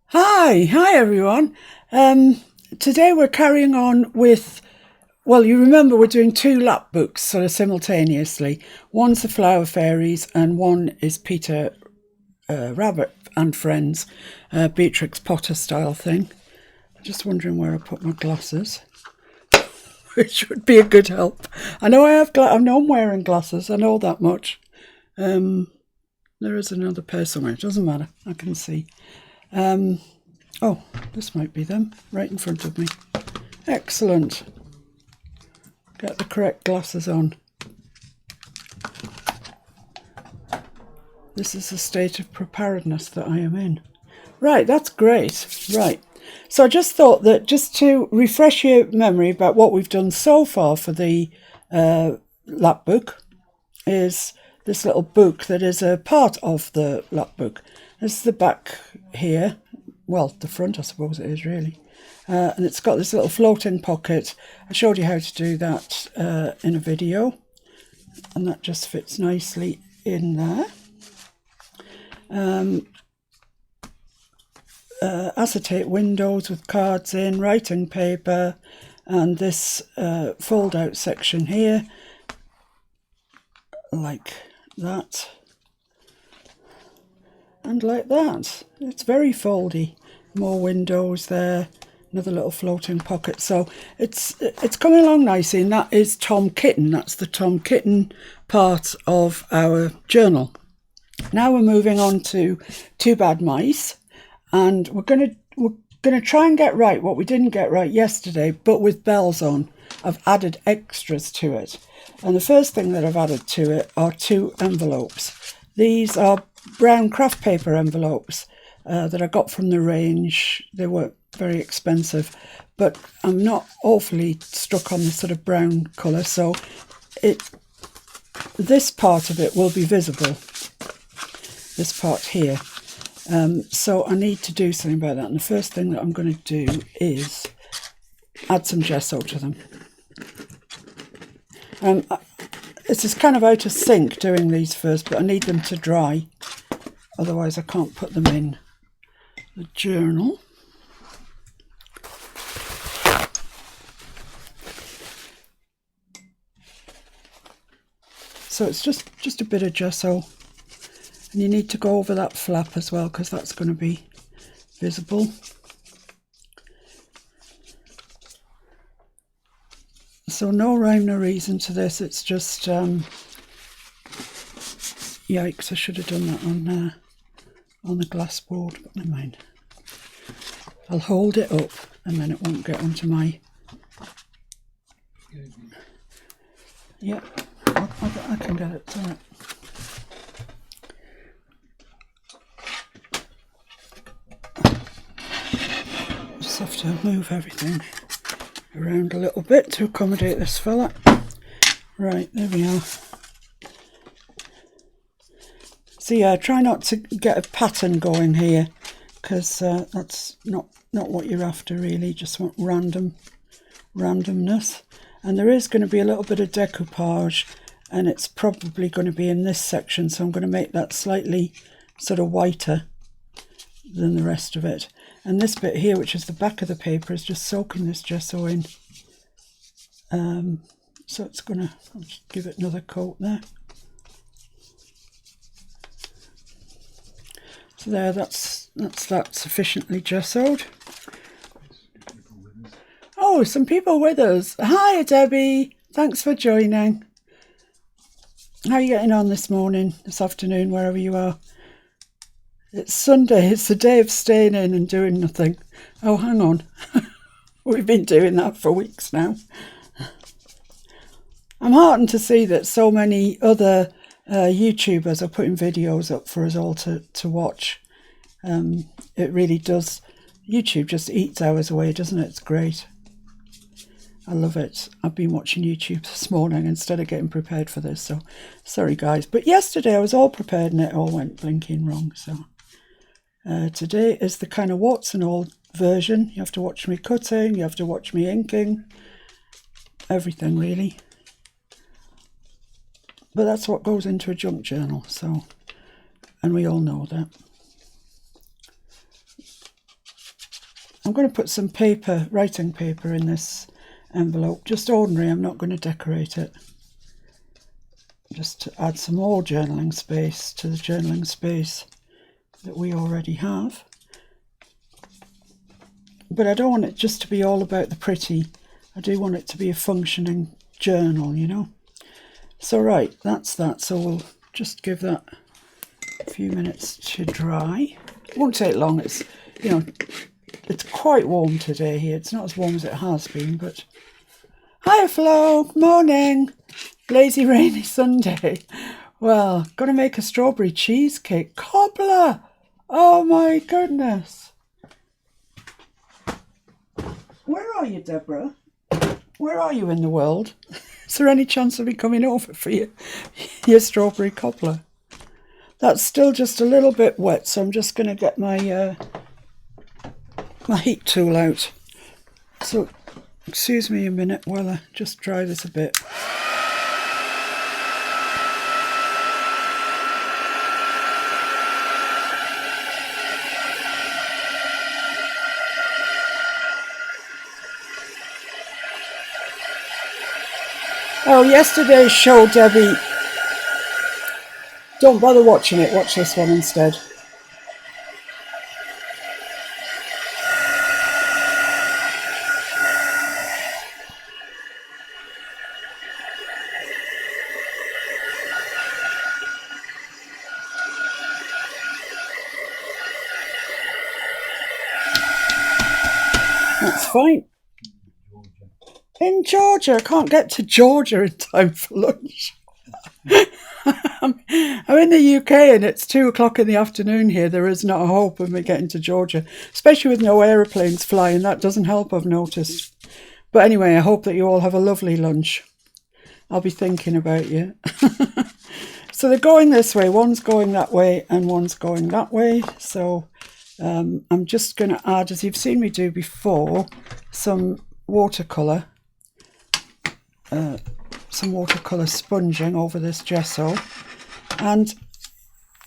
Hi everyone. Today we're carrying on with, well, you remember we're doing two lapbooks sort of simultaneously. One's the Flower Fairies and one is Peter Rabbit and Friends, Beatrix Potter style thing. I'm just wondering where I put my glasses, which would be a good help. I know I know I'm wearing glasses, I know that much. There is another pair somewhere, it doesn't matter, I can see. Oh, this might be them, right in front of me. Excellent. Get the correct glasses on. This is the state of preparedness that I am in. Right, that's great. Right. So I just thought that just to refresh your memory about what we've done so far for the lapbook is this little book that is a part of the lapbook. This is the back here. Well, the front, I suppose it is really. And it's got this little floating pocket. I showed you how to do that in a video. And that just fits nicely in there. Acetate windows with cards in, writing paper, and this fold out section here, like that. And like that. It's very foldy. More windows there, another little floating pocket. So it's coming along nicely, and that is Tom Kitten. That's the Tom Kitten part of our journal. Now we're moving on to Two Bad Mice, and we're gonna try and get right what we didn't get right yesterday, but with bells on. I've added extras to it, and the first thing that I've added to it are two envelopes. These are brown craft paper envelopes that I got from the range. They weren't very expensive, but I'm not awfully stuck on the sort of brown colour, so this part of it will be visible, this part here. So I need to do something about that, and the first thing that I'm going to do is add some gesso to them. This is kind of out of sync doing these first, but I need them to dry, otherwise I can't put them in the journal. So it's just a bit of gesso, and you need to go over that flap as well, because that's going to be visible. So no rhyme, no reason to this, it's just yikes, I should have done that on the glass board, but never mind. I'll hold it up and then it won't get onto my... Yeah, I can get it to it. Just have to move everything around a little bit to accommodate this fella. Right, there we are. So yeah, try not to get a pattern going here, because that's not what you're after really. Just want randomness. And there is going to be a little bit of decoupage, and it's probably going to be in this section, so I'm going to make that slightly sort of whiter than the rest of it. And this bit here, which is the back of the paper, is just soaking this gesso in. So it's gonna, I'll just give it another coat there. So there, that's that sufficiently gessoed. Oh, some people with us. Hi Debbie, thanks for joining. How are you getting on this morning, this afternoon, wherever you are? It's Sunday, it's the day of staying in and doing nothing. Oh, hang on. We've been doing that for weeks now. I'm heartened to see that so many other YouTubers are putting videos up for us all to watch. It really does. YouTube just eats hours away, doesn't it? It's great. I love it. I've been watching YouTube this morning instead of getting prepared for this, so sorry guys. But yesterday I was all prepared and it all went blinking wrong, so... today is the kind of warts and all version. You have to watch me cutting, you have to watch me inking, everything really. But that's what goes into a junk journal, so, and we all know that. I'm going to put some paper, writing paper in this envelope, just ordinary. I'm not going to decorate it, just to add some more journaling space to the journaling space that we already have. But I don't want it just to be all about the pretty. I do want it to be a functioning journal, you know. So right, that's that. So we'll just give that a few minutes to dry. It won't take long. It's, you know, it's quite warm today here. It's not as warm as it has been, but hi Flo, morning. Lazy rainy Sunday. Well, got to make a strawberry cheesecake. Cobbler! Oh my goodness. Where are you, Deborah? Where are you in the world? Is there any chance of me coming over for your strawberry cobbler? That's still just a little bit wet, so I'm just going to get my my heat tool out. So excuse me a minute while I just dry this a bit. Oh, yesterday's show, Debbie. Don't bother watching it. Watch this one instead. That's fine. In Georgia. I can't get to Georgia in time for lunch. I'm in the UK and it's 2 o'clock in the afternoon here. There is not a hope of me getting to Georgia, especially with no aeroplanes flying. That doesn't help, I've noticed. But anyway, I hope that you all have a lovely lunch. I'll be thinking about you. So they're going this way. One's going that way and one's going that way. So I'm just going to add, as you've seen me do before, some watercolour. Some watercolour sponging over this gesso. And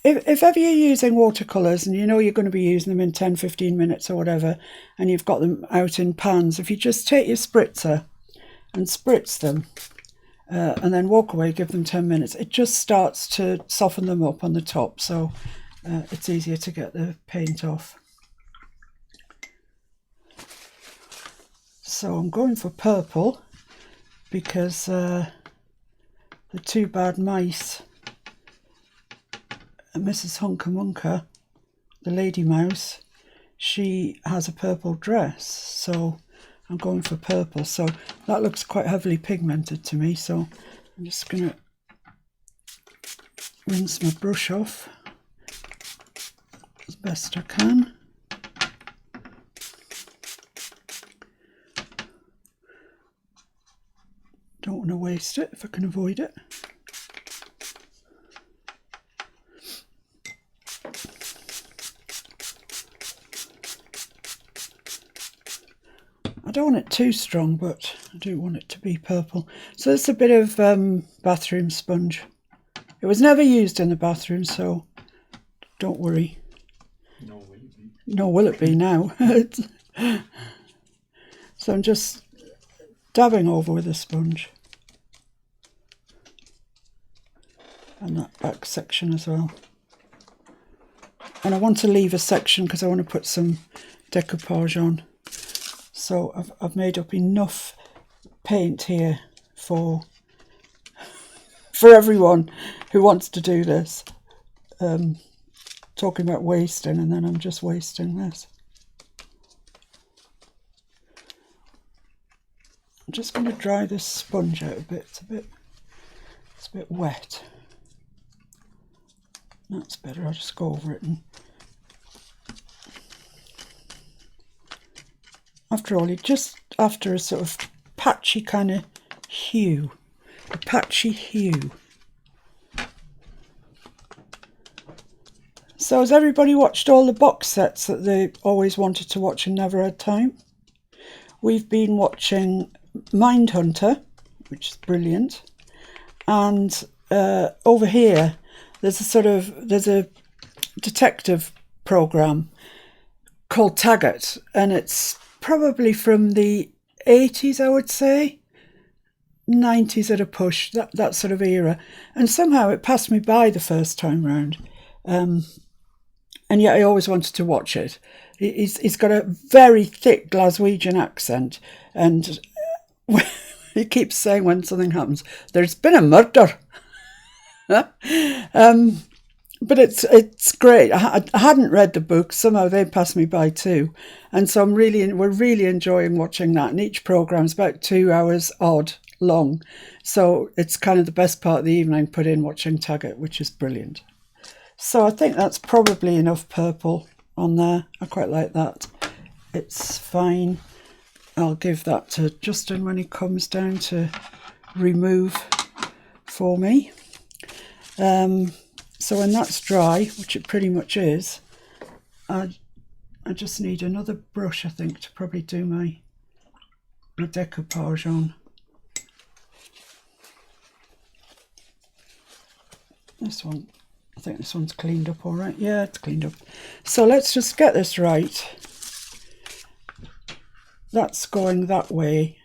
if ever you're using watercolours and you know you're going to be using them in 10-15 minutes or whatever, and you've got them out in pans, if you just take your spritzer and spritz them and then walk away, give them 10 minutes, it just starts to soften them up on the top, so it's easier to get the paint off. So I'm going for purple because the two bad mice, Mrs. Hunker Munker, the lady mouse, she has a purple dress, so I'm going for purple. So that looks quite heavily pigmented to me, so I'm just going to rinse my brush off as best I can. Don't want to waste it if I can avoid it. I don't want it too strong, but I do want it to be purple. So it's a bit of bathroom sponge. It was never used in the bathroom, so don't worry. Nor will it be. Nor will it be now. So I'm just dabbing over with a sponge. And that back section as well. And I want to leave a section because I want to put some decoupage on. So I've made up enough paint here for everyone who wants to do this. Talking about wasting, and then I'm just wasting this. I'm just going to dry this sponge out a bit. It's a bit wet. That's better. I'll just go over it. And after all, you're just after a sort of patchy kind of hue. A patchy hue. So has everybody watched all the box sets that they always wanted to watch and never had time? We've been watching Mindhunter, which is brilliant. And over here, there's a detective program called Taggart, and it's probably from the 80s, I would say. 90s at a push, that sort of era. And somehow it passed me by the first time round. And yet I always wanted to watch it. He's got a very thick Glaswegian accent, and he keeps saying when something happens, "There's been a murder." But it's great. I hadn't read the book. Somehow they passed me by too, and so we're really enjoying watching that. And each program's about 2 hours odd long, so it's kind of the best part of the evening put in watching Taggart, which is brilliant. So I think that's probably enough purple on there. I quite like that. It's fine. I'll give that to Justin when he comes down to remove for me. So when that's dry, which it pretty much is, I just need another brush, I think, to probably do my decoupage on. This one, I think this one's cleaned up all right. Yeah, it's cleaned up. So let's just get this right. That's going that way.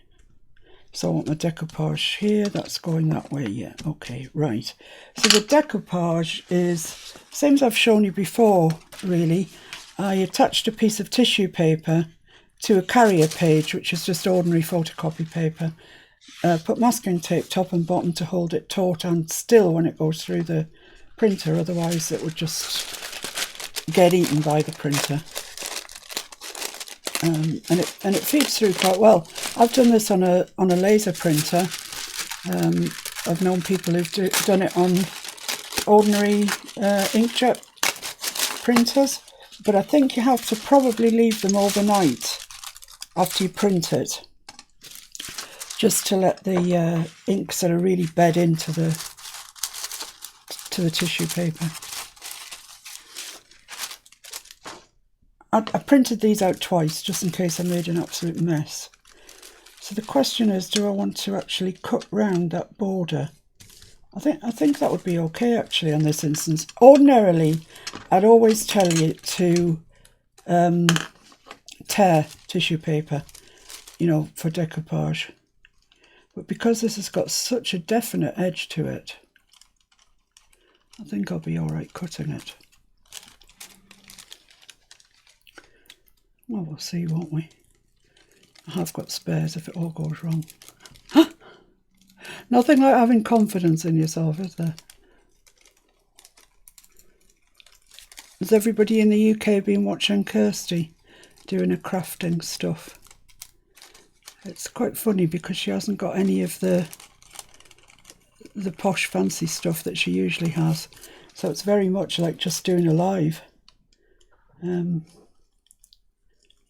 So I want my decoupage here. That's going that way. Yeah, okay, right. So the decoupage is, same as I've shown you before, really. I attached a piece of tissue paper to a carrier page, which is just ordinary photocopy paper. Put masking tape top and bottom to hold it taut and still when it goes through the printer, otherwise it would just get eaten by the printer. And it feeds through quite well. I've done this on a laser printer. I've known people who've done it on ordinary inkjet printers, but I think you have to probably leave them overnight after you print it, just to let the ink sort of really bed into the tissue paper. I printed these out twice just in case I made an absolute mess. So the question is, do I want to actually cut round that border? I think that would be okay actually on this instance. Ordinarily, I'd always tell you to tear tissue paper, you know, for decoupage. But because this has got such a definite edge to it, I think I'll be all right cutting it. Well, we'll see, won't we? I have got spares if it all goes wrong. Nothing like having confidence in yourself, is there? Has everybody in the UK been watching Kirsty doing her crafting stuff? It's quite funny because she hasn't got any of the posh fancy stuff that she usually has. So it's very much like just doing a live.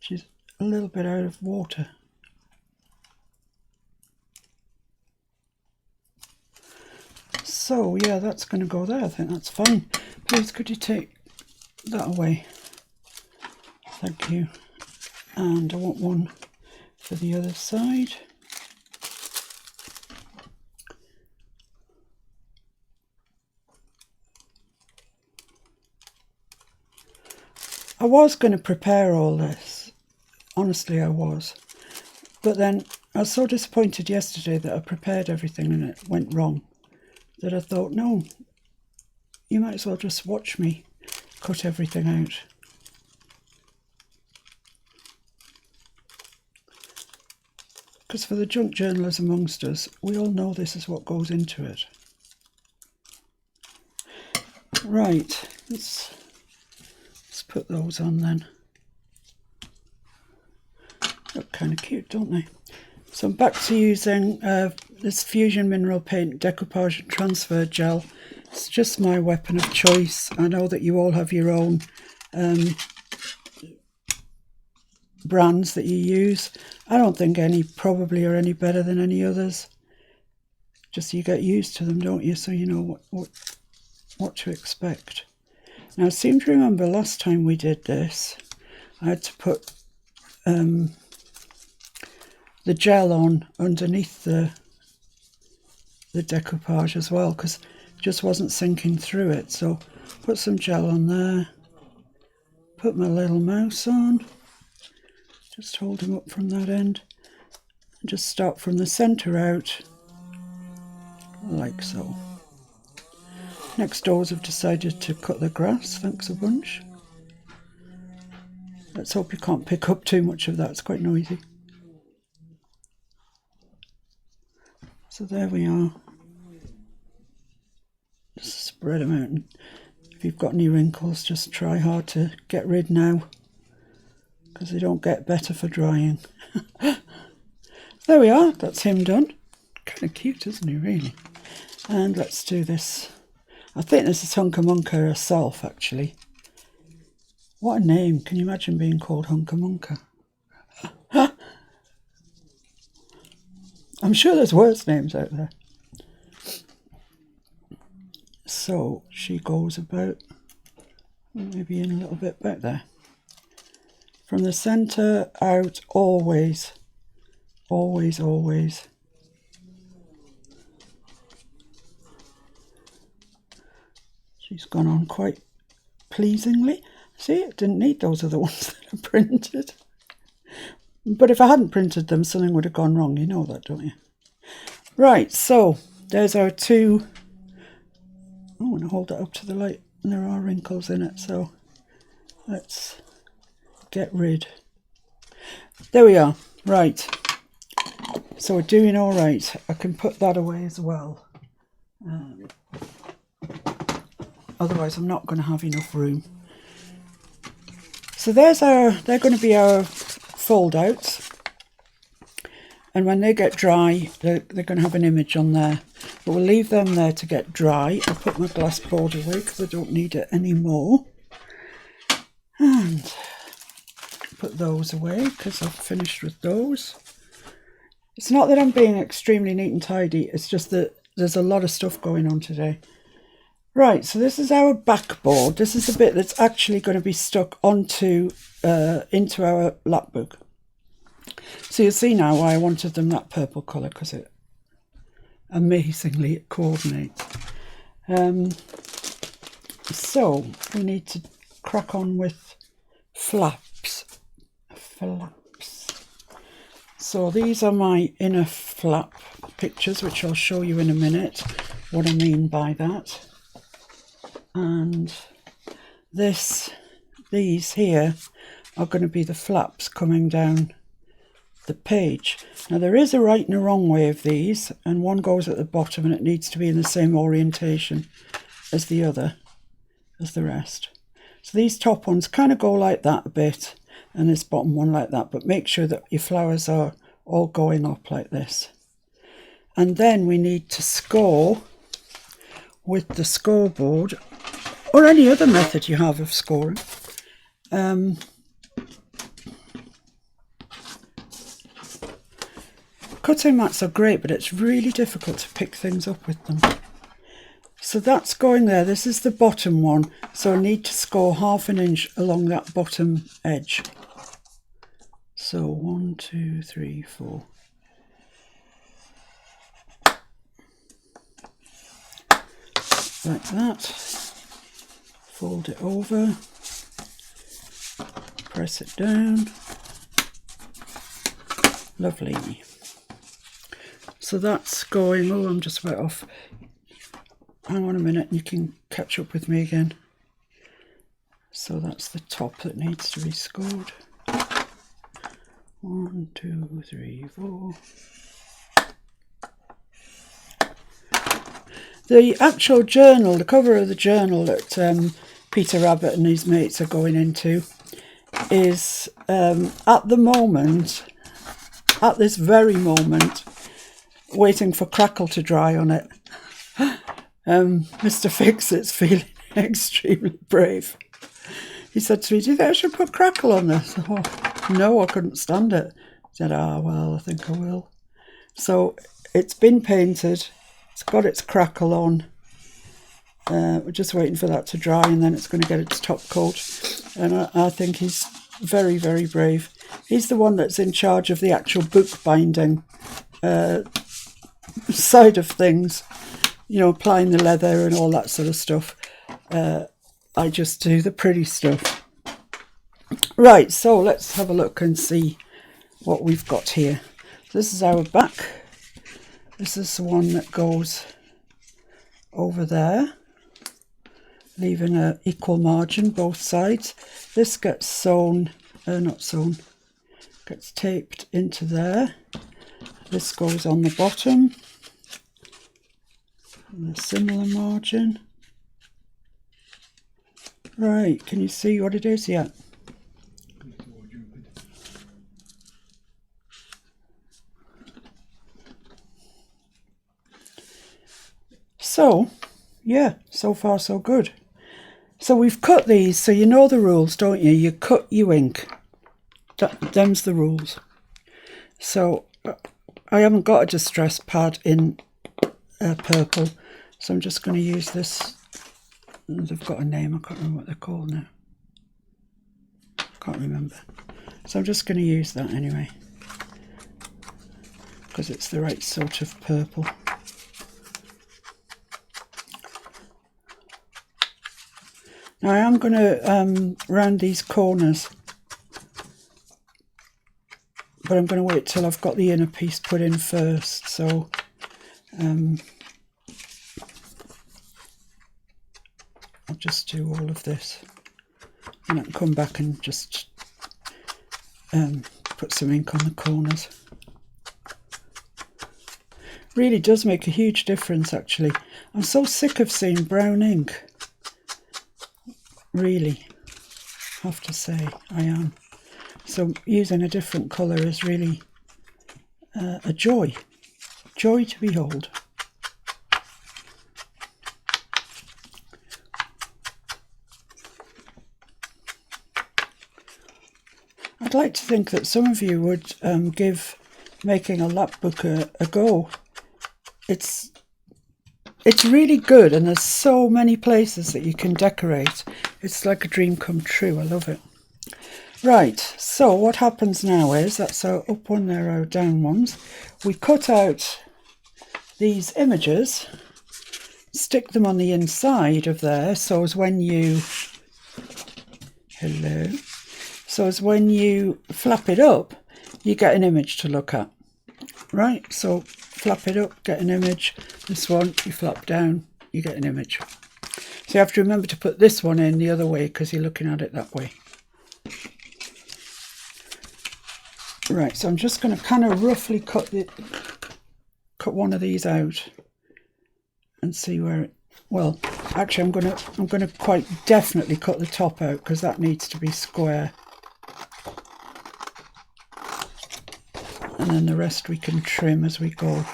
She's a little bit out of water. So yeah, that's going to go there. I think that's fine. Please could you take that away? Thank you. And I want one for the other side. I was going to prepare all this. Honestly, I was. But then I was so disappointed yesterday that I prepared everything and it went wrong, that I thought, no, you might as well just watch me cut everything out. Because for the junk journalers amongst us, we all know this is what goes into it. Right, let's put those on then. Look kind of cute, don't they? So I'm back to using this Fusion Mineral Paint Decoupage and Transfer Gel. It's just my weapon of choice. I know that you all have your own brands that you use. I don't think any probably are any better than any others. Just you get used to them, don't you? So you know what to expect. Now I seem to remember last time we did this, I had to put the gel on underneath the decoupage as well, because it just wasn't sinking through it. So put some gel on there, put my little mouse on, just hold him up from that end, and just start from the centre out, like so. Next doors have decided to cut the grass, thanks a bunch. Let's hope you can't pick up too much of that, it's quite noisy. So there we are. Just spread them out, and if you've got any wrinkles, just try hard to get rid now, because they don't get better for drying. There we are, that's him done. Kind of cute, isn't he, really? And let's do this. I think this is Hunka Munka herself, actually. What a name. Can you imagine being called Hunka Munka? I'm sure there's worse names out there. So she goes about, maybe in a little bit back there. From the centre out, always, always, always. She's gone on quite pleasingly. See, it didn't need those other ones that I printed. But if I hadn't printed them, something would have gone wrong. You know that, don't you? Right, so there's our two. I want to hold it up to the light. And there are wrinkles in it, so let's get rid. There we are. Right. So we're doing all right. I can put that away as well. Otherwise, I'm not going to have enough room. So they're going to be our fold outs. And when they get dry, they're going to have an image on there. But we'll leave them there to get dry. I'll put my glass board away because I don't need it anymore. And put those away because I've finished with those. It's not that I'm being extremely neat and tidy. It's just that there's a lot of stuff going on today. Right, so this is our backboard. This is the bit that's actually going to be stuck onto into our lapbook. So you'll see now why I wanted them that purple colour, because it amazingly coordinates. So we need to crack on with flaps. So these are my inner flap pictures, which I'll show you in a minute what I mean by that. And these here are going to be the flaps coming down the page. Now there is a right and a wrong way of these, and one goes at the bottom and it needs to be in the same orientation as the other, as the rest. So these top ones kind of go like that a bit, and this bottom one like that, but make sure that your flowers are all going up like this. And then we need to score with the scoreboard, or any other method you have of scoring. Cutting mats are great, but it's really difficult to pick things up with them. So that's going there. This is the bottom one, so I need to score 1/2 inch along that bottom edge. So 1, 2, 3, 4. Like that. Fold it over. Press it down. Lovely. So that's going. Oh, I'm just about off. Hang on a minute, you can catch up with me again. So that's the top that needs to be scored. 1, 2, 3, 4. The actual journal, the cover of the journal that Peter Rabbit and his mates are going into is at the moment, at this very moment, waiting for crackle to dry on it. Mr. Fix-It's feeling extremely brave. He said to me, "Do you think I should put crackle on this?" Oh, no, I couldn't stand it. I said, well, I think I will. So it's been painted. It's got its crackle on. We're just waiting for that to dry, and then it's going to get its top coat. And I think he's very, very brave. He's the one that's in charge of the actual book binding side of things. You know, applying the leather and all that sort of stuff. I just do the pretty stuff. Right, so let's have a look and see what we've got here. This is our back. This is the one that goes over there, leaving an equal margin both sides. This gets sewn, not sewn, gets taped into there. This goes on the bottom, and a similar margin. Right, can you see what it is yet? So, yeah, so far so good. So we've cut these, so you know the rules, don't you? You cut, you ink. Them's the rules. So I haven't got a distress pad in purple, so I'm just going to use this. They've got a name, I can't remember what they're called now. Can't remember. So I'm just going to use that anyway, because it's the right sort of purple. Now I am going to round these corners, but I'm going to wait till I've got the inner piece put in first. So I'll just do all of this, and I can come back and just put some ink on the corners. Really does make a huge difference, actually. I'm so sick of seeing brown ink. Really, have to say, I am. So using a different colour is really a joy to behold. I'd like to think that some of you would give making a lapbook a go. It's really good, and there's so many places that you can decorate. It's like a dream come true. I love it. Right, so what happens now is, that's our up one, there our down ones. We cut out these images, stick them on the inside of there, so as when you, so as when you flap it up, you get an image to look at. Right, so flap it up, get an image. This one, you flap down, you get an image. So you have to remember to put this one in the other way because you're looking at it that way. Right, so I'm just going to kind of roughly cut one of these out and see where it, well, actually I'm going to quite definitely cut the top out because that needs to be square. And then the rest we can trim as we go.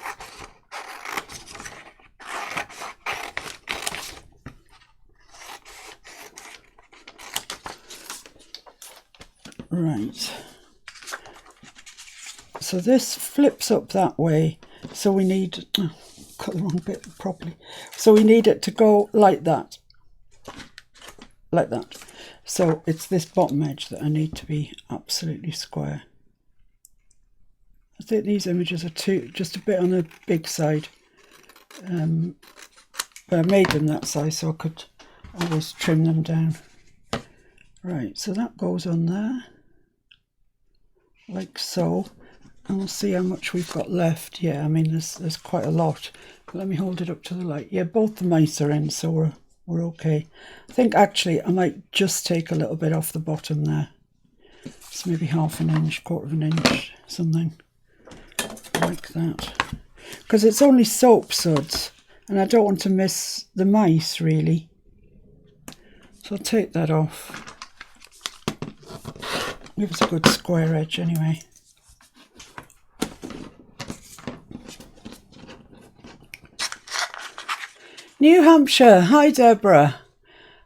Right. So this flips up that way. So we need, cut the wrong bit properly. So we need it to go like that. Like that. So it's this bottom edge that I need to be absolutely square. I think these images are just a bit on the big side, but I made them that size so I could always trim them down. Right, so that goes on there, like so, and we'll see how much we've got left. Yeah, I mean there's quite a lot. But let me hold it up to the light. Yeah, both the mice are in, so we're okay. I think actually I might just take a little bit off the bottom there. It's maybe half an inch, quarter of an inch, something. Like that, because it's only soap suds and I don't want to miss the mice really, so I'll take that off. Give us a good square edge anyway. New Hampshire, hi Deborah.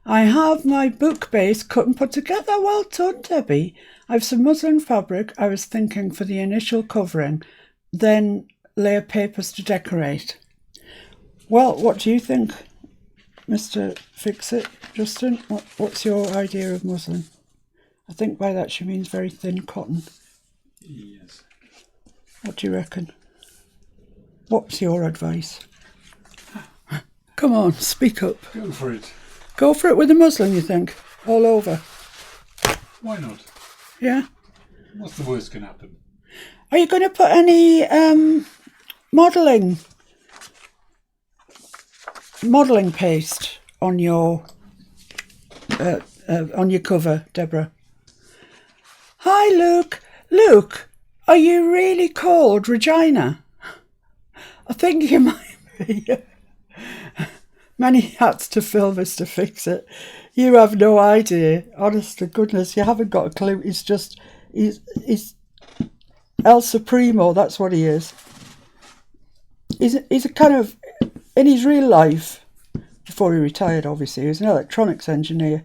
I have my book base cut and put together. Well done, Debbie. I've some muslin fabric I was thinking for the initial covering, then layer papers to decorate. Well, what do you think, Mr. Fix-It, Justin? What's your idea of muslin? I think by that she means very thin cotton. Yes. What do you reckon? What's your advice? Come on, speak up. Go for it. Go for it with the muslin, you think? All over? Why not? Yeah. What's the worst can happen? Are you going to put any modelling paste on your cover, Deborah? Hi, Luke. Luke, are you really called Regina? I think you might be. Many hats to fill, Mr. Fix-It. You have no idea. Honest to goodness, you haven't got a clue. He's El Supremo, that's what he is. He's a kind of, in his real life, before he retired obviously, he was an electronics engineer.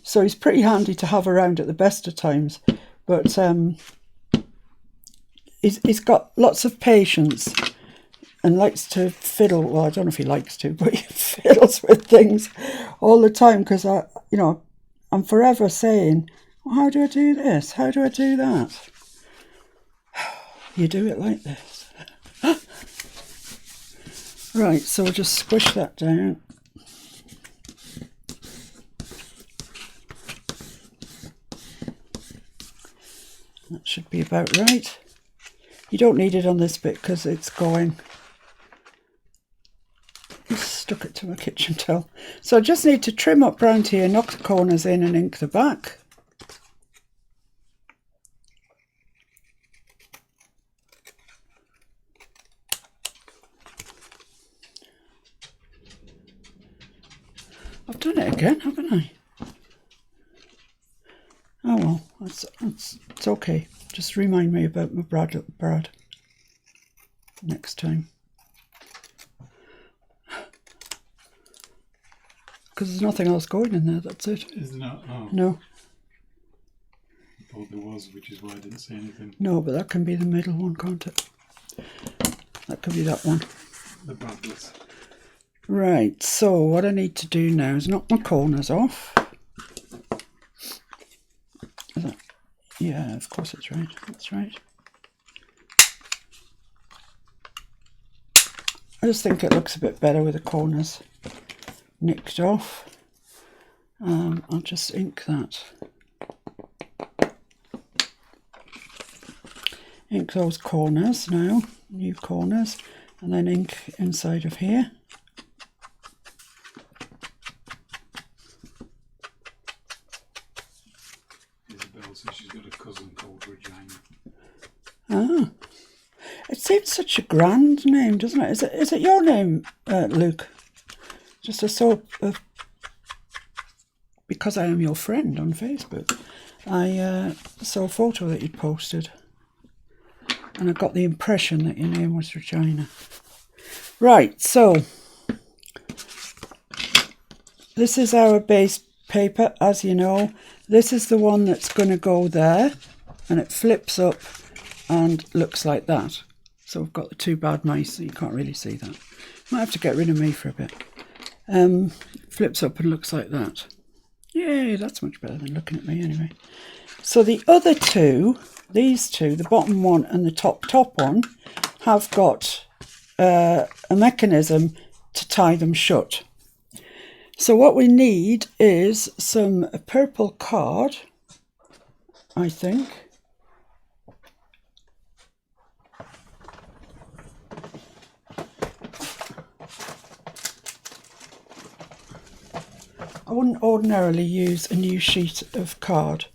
So he's pretty handy to have around at the best of times. But he's got lots of patience and likes to fiddle. Well, I don't know if he likes to, but he fiddles with things all the time because I'm forever saying, well, how do I do this? How do I do that? You do it like this. Right, so we'll just squish that down. That should be about right. You don't need it on this bit because it's going. Stuck it to my kitchen towel. So I just need to trim up round here, knock the corners in and ink the back. I've done it again, haven't I? Oh well, it's okay. Just remind me about my Brad next time. Because there's nothing else going in there, that's it. Is there not? Oh. No. I thought there was, which is why I didn't say anything. No, but that can be the middle one, can't it? That could be that one. The badness. Right, so what I need to do now is knock my corners off. Is that? Yeah, of course it's right. That's right. I just think it looks a bit better with the corners nicked off. I'll just ink that. Ink those corners now, new corners, and then ink inside of here. Isabel says she's got a cousin called Regina. Ah, it seems such a grand name, doesn't it? Is it your name, Luke? Just because I am your friend on Facebook, I saw a photo that you'd posted, and I got the impression that your name was Regina. Right, so this is our base paper, as you know. This is the one that's going to go there, and it flips up and looks like that. So we've got the two bad mice, so you can't really see that. Might have to get rid of me for a bit. Flips up and looks like that. Yay, that's much better than looking at me anyway. So the other two, these two, the bottom one and the top one, have got a mechanism to tie them shut. So what we need is some purple card, I think. I wouldn't ordinarily use a new sheet of card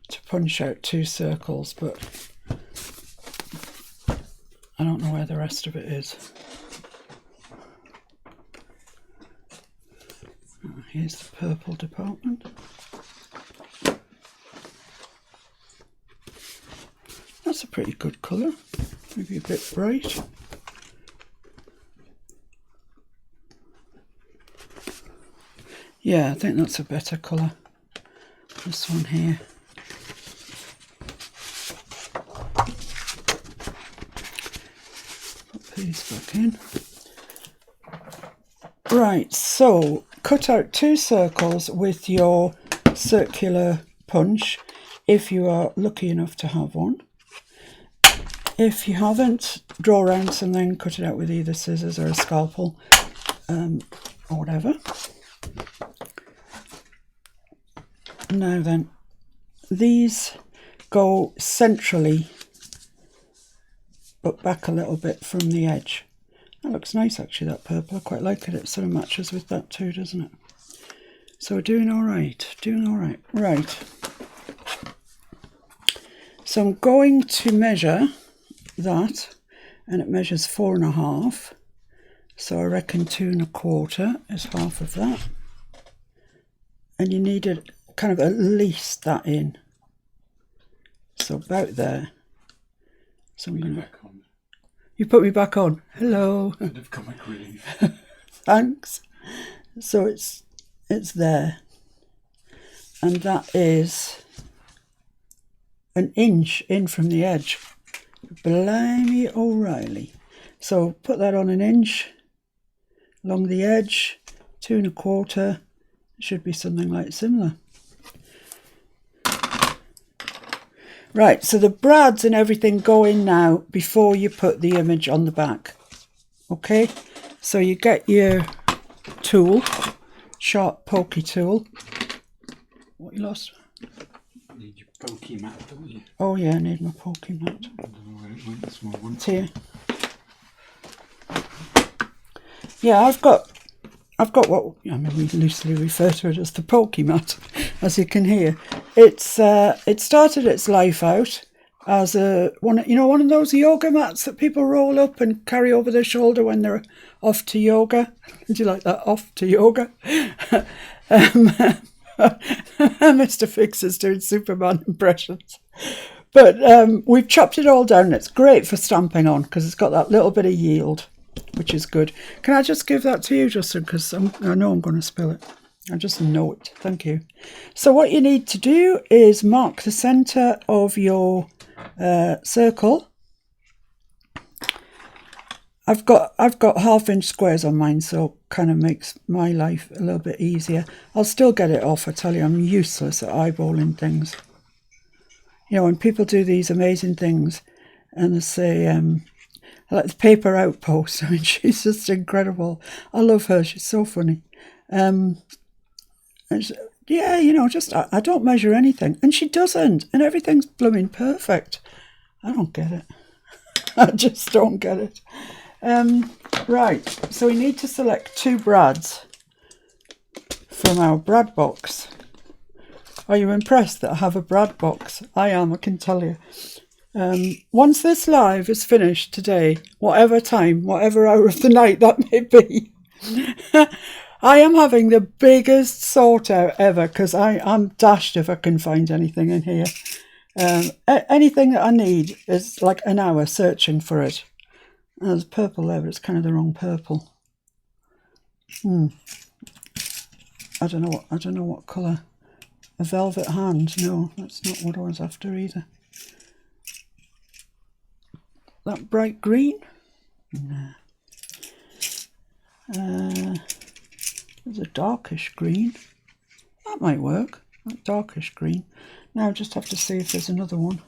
to punch out two circles, but I don't know where the rest of it is. Here's the purple department. That's a pretty good colour, maybe a bit bright. Yeah, I think that's a better colour. This one here. Put these back in. Right, so cut out two circles with your circular punch if you are lucky enough to have one. If you haven't, draw around some, then cut it out with either scissors or a scalpel or whatever. Now then, these go centrally, but back a little bit from the edge. That looks nice actually, that purple. I quite like it. It sort of matches with that too, doesn't it? So we're doing all right, doing all right. Right. So I'm going to measure that, and it measures 4.5. So I reckon 2 1/4 is half of that. And you need it kind of at least that in. So about there. So I'm gonna. You put me back on. Hello. I've got my grief. Thanks. So it's there, and that is an inch in from the edge. Blimey O'Reilly. So put that on an inch along the edge, 2 1/4. It should be something like similar. Right, so the brads and everything go in now before you put the image on the back. Okay, so you get your tool, sharp pokey tool. What you lost? You need your pokey mat, don't you? Oh yeah, I need my pokey mat. I don't know where it went, the small one. It's here. Yeah, I've got what we loosely refer to it as the pokey mat, as you can hear. It started its life out as one of those yoga mats that people roll up and carry over their shoulder when they're off to yoga. Do you like that? Off to yoga. Mr. Fix is doing Superman impressions. But we've chopped it all down. It's great for stamping on because it's got that little bit of yield, which is good. Can I just give that to you, Justin? Because I know I'm going to spill it. I just know it. Thank you. So what you need to do is mark the centre of your circle. I've got 1/2 inch squares on mine, so kind of makes my life a little bit easier. I'll still get it off. I tell you, I'm useless at eyeballing things. You know, when people do these amazing things and they say, like the Paper Outpost, I mean, she's just incredible. I love her. She's so funny. Yeah, you know, just I don't measure anything. And she doesn't. And everything's blooming perfect. I don't get it. I just don't get it. Right, so we need to select 2 brads from our brad box. Are you impressed that I have a brad box? I am, I can tell you. Once this live is finished today, whatever time, whatever hour of the night that may be, I am having the biggest sort out ever because I'm dashed if I can find anything in here. Anything that I need is like an hour searching for it. There's purple there, but it's kind of the wrong purple. I don't know what colour. A velvet hand? No, that's not what I was after either. That bright green? No. There's a darkish green. That might work. That darkish green. Now I just have to see if there's another one.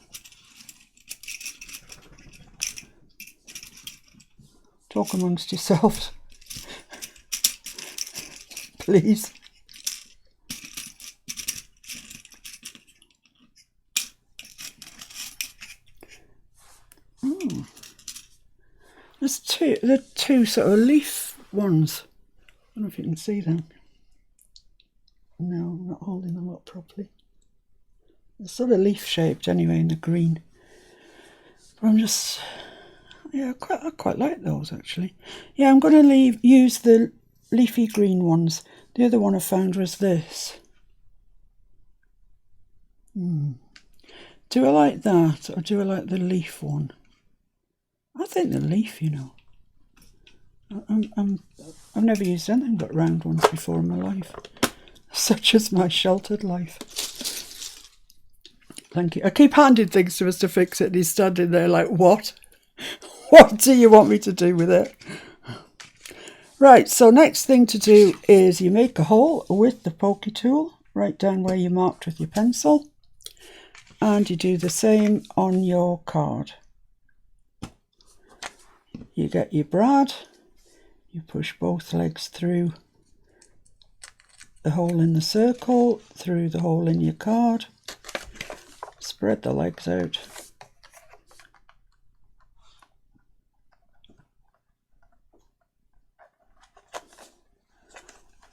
Talk amongst yourselves. Please. There's two sort of leaf ones. I don't know if you can see them. No, I'm not holding them up properly. They're sort of leaf shaped anyway in the green. But I'm just, yeah, I quite like those actually. Yeah, I'm going to use the leafy green ones. The other one I found was this. Do I like that or do I like the leaf one? I think the leaf, you know. I've never used anything but round ones before in my life. Such is my sheltered life. Thank you. I keep handing things to Mr. Fix-It and he's standing there like, what? What do you want me to do with it? Right, so next thing to do is you make a hole with the pokey tool, right down where you marked with your pencil. And you do the same on your card. You get your brad, you push both legs through the hole in the circle, through the hole in your card. It's spread the legs out.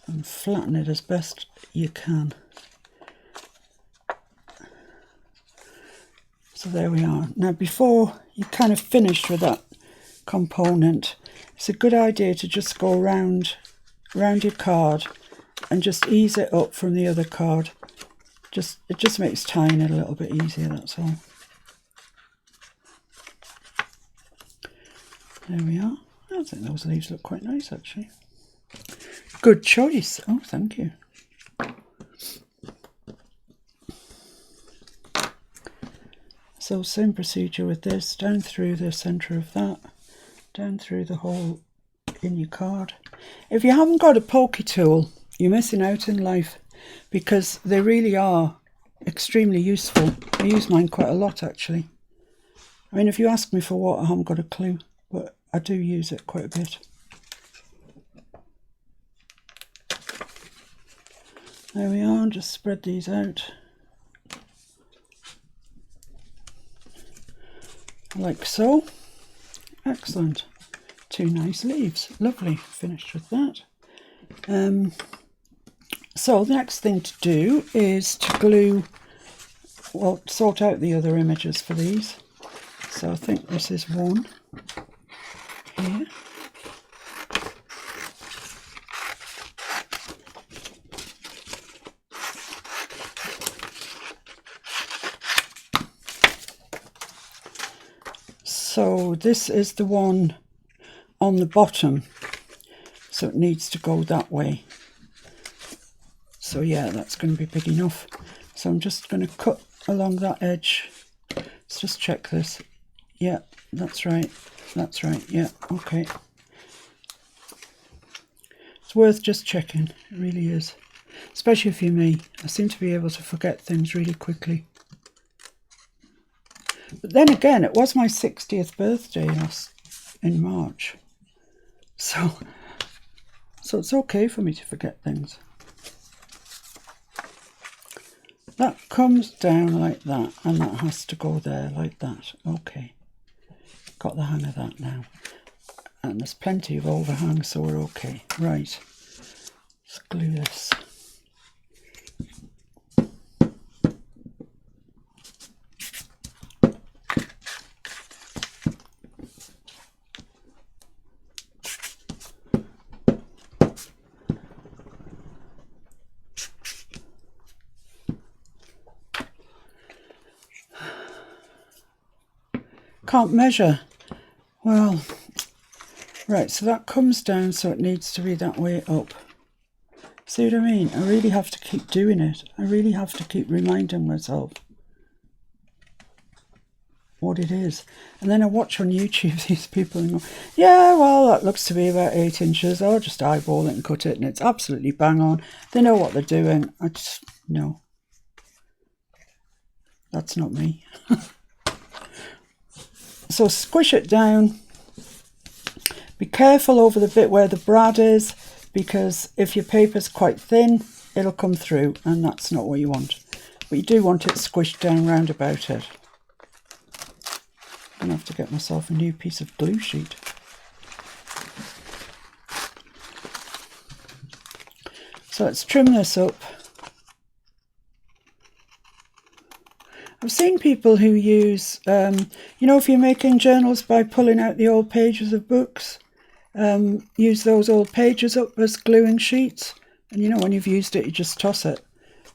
And flatten it as best you can. So there we are. Now before you kind of finish with that component, it's a good idea to just go round your card and just ease it up from the other card. It just makes tying it a little bit easier, that's all. There we are. I think those leaves look quite nice actually. Good choice. Oh, thank you. So same procedure with this, down through the centre of that, down through the hole in your card. If you haven't got a pokey tool, you're missing out in life, because they really are extremely useful. I use mine quite a lot actually. I mean, if you ask me for what, I haven't got a clue, but I do use it quite a bit. There we are, just spread these out. Like so. Excellent. 2 nice leaves. Lovely. Finished with that. So the next thing to do is to glue, well, sort out the other images for these. So I think this is one here. So this is the one on the bottom, so it needs to go that way. So yeah, that's going to be big enough. So I'm just going to cut along that edge. Let's just check this. Yeah, that's right. That's right. Yeah, okay. It's worth just checking. It really is. Especially if you're me. I seem to be able to forget things really quickly. But then again, it was my 60th birthday in March. So it's okay for me to forget things. That comes down like that, and that has to go there like that. Okay. Got the hang of that now. And there's plenty of overhang, so we're okay. Right. Let's glue this. Can't measure. Well, right, so that comes down, so it needs to be that way up. See what I mean? I really have to keep doing it. I really have to keep reminding myself what it is. And then I watch on YouTube these people and go, yeah, well, that looks to be about 8 inches. I'll just eyeball it and cut it, and it's absolutely bang on. They know what they're doing. I just, no. That's not me. So squish it down. Be careful over the bit where the brad is, because if your paper's quite thin, it'll come through, and that's not what you want. But you do want it squished down round about it. I'm going to have to get myself a new piece of glue sheet. So let's trim this up. I've seen people who use, you know, if you're making journals by pulling out the old pages of books, use those old pages up as gluing sheets. And you know, when you've used it, you just toss it.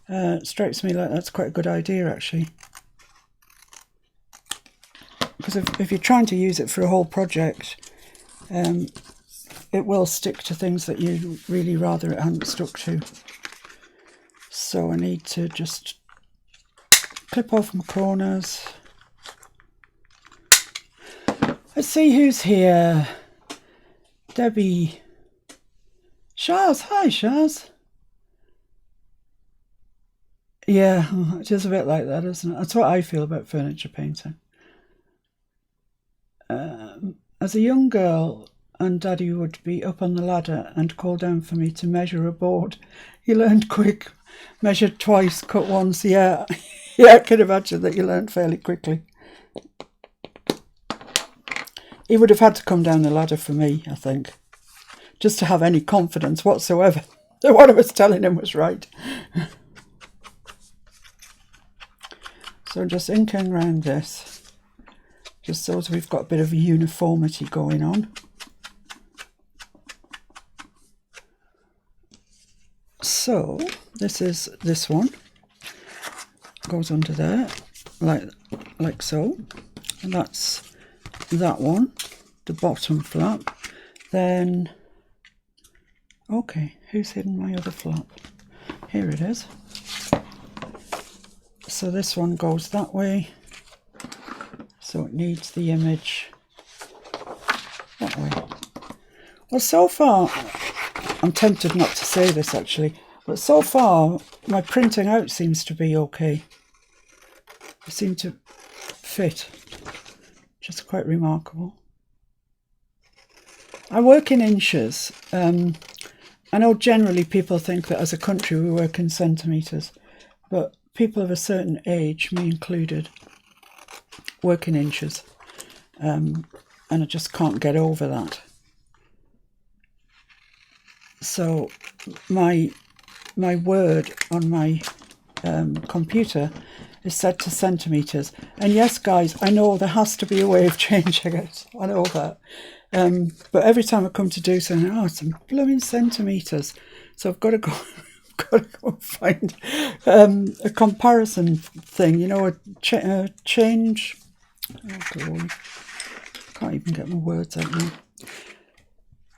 It strikes me like that's quite a good idea, actually. Because if you're trying to use it for a whole project, it will stick to things that you really rather it hadn't stuck to. So I need to just clip off my corners. Let's see who's here. Debbie. Shaz. Hi, Shaz. Yeah, it is a bit like that, isn't it? That's what I feel about furniture painting. As a young girl, and Daddy would be up on the ladder and call down for me to measure a board. He learned quick. Measured twice, cut once, yeah. Yeah, I can imagine that you learned fairly quickly. He would have had to come down the ladder for me, I think, just to have any confidence whatsoever that what I was telling him was right. So just inking around this, just so as we've got a bit of a uniformity going on. So this is this one, goes under there, like so, and that's that one, the bottom flap. Then, okay, who's hidden my other flap? Here it is. So this one goes that way, so it needs the image that way. Well, so far, I'm tempted not to say this actually, but so far my printing out seems to be okay. They seem to fit, which is quite remarkable. I work in inches. I know generally people think that as a country we work in centimetres, but people of a certain age, me included, work in inches, and I just can't get over that. So my word on my computer is set to centimetres, and yes guys, I know there has to be a way of changing it, I know that, but every time I come to do something, oh, it's in blooming centimetres, so I've got to go find a comparison thing, you know, a change. Oh, God. Can't even get my words out now.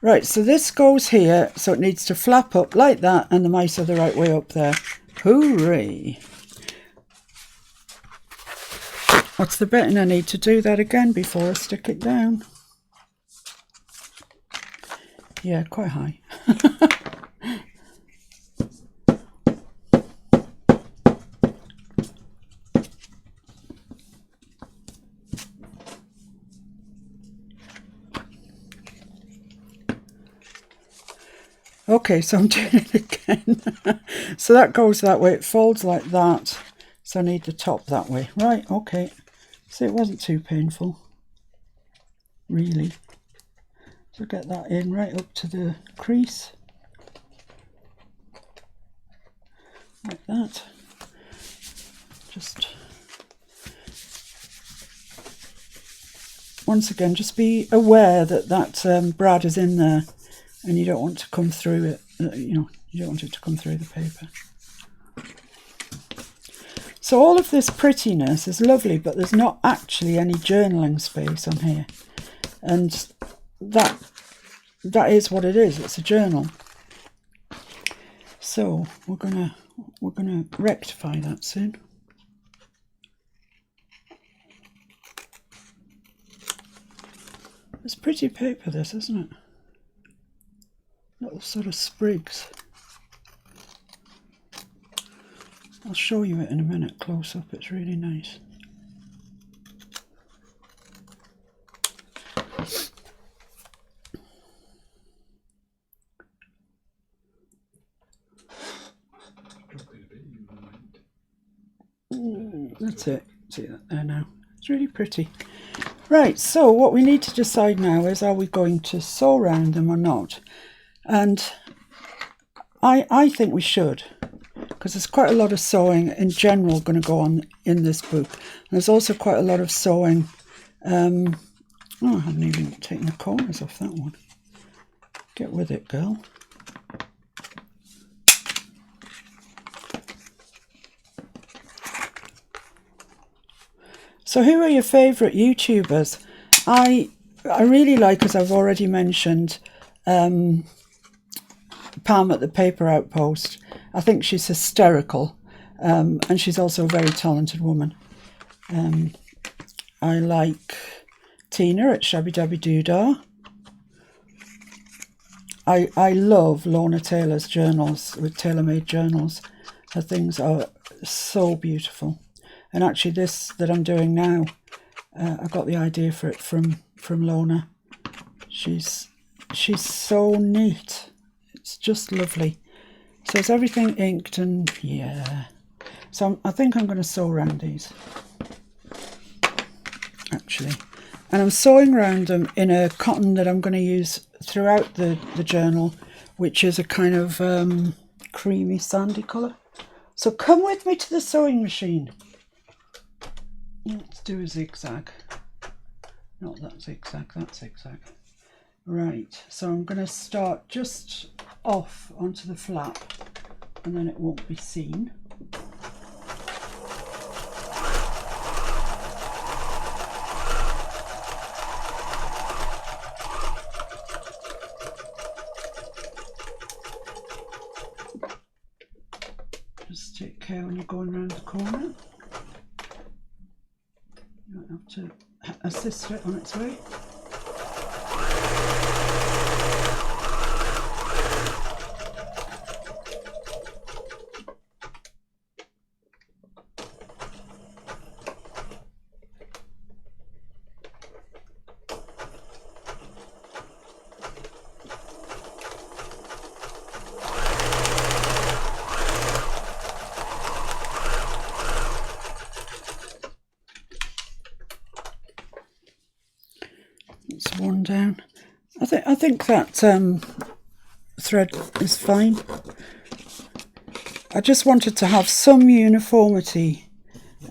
Right, so this goes here, so it needs to flap up like that, and the mice are the right way up there. Hooray! What's the bit? And I need to do that again before I stick it down. Yeah, quite high. Okay, so I'm doing it again. So that goes that way, it folds like that. So I need the top that way. Right, okay. So it wasn't too painful, really. So get that in right up to the crease. Like that. Just, once again, just be aware that that brad is in there. And you don't want to come through it, you know, you don't want it to come through the paper. So all of this prettiness is lovely, but there's not actually any journaling space on here. And that is what it is, it's a journal. So we're gonna rectify that soon. It's pretty paper this, isn't it? Little sort of sprigs. I'll show you it in a minute close up, it's really nice. That's it, see that there now, it's really pretty. Right, so what we need to decide now is, are we going to sew around them or not? And I think we should, because there's quite a lot of sewing in general going to go on in this book. And there's also quite a lot of sewing. Oh, I haven't even taken the corners off that one. Get with it, girl. So who are your favourite YouTubers? I really like, as I've already mentioned, Pam at the Paper Outpost. I think she's hysterical, and she's also a very talented woman. I like Tina at Shabby Dabby Doodah. I love Lorna Taylor's journals, with tailor-made journals. Her things are so beautiful. And actually this that I'm doing now, I got the idea for it from Lorna. She's so neat. It's just lovely. So is everything inked? And yeah. So I think I'm going to sew around these, actually. And I'm sewing around them in a cotton that I'm going to use throughout the journal, which is a kind of creamy sandy colour. So come with me to the sewing machine. Let's do a zigzag. Not that zigzag, that zigzag. Right, so I'm going to start just off onto the flap, and then it won't be seen. Just take care when you're going around the corner. You might have to assist it on its way. It's one down. I think that thread is fine. I just wanted to have some uniformity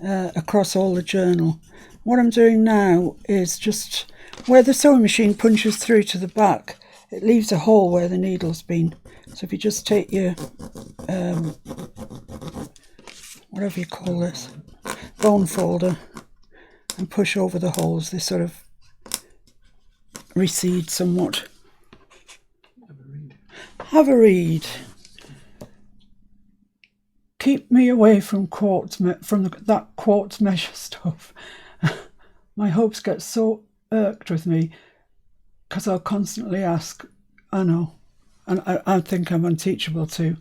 across all the journal. What I'm doing now is just where the sewing machine punches through to the back, it leaves a hole where the needle's been. So if you just take your whatever you call this, bone folder, and push over the holes, they sort of recede somewhat. Have a read. Keep me away from that quartz measure stuff. My hopes get so irked with me because I'll constantly ask. I know, and I think I'm unteachable too.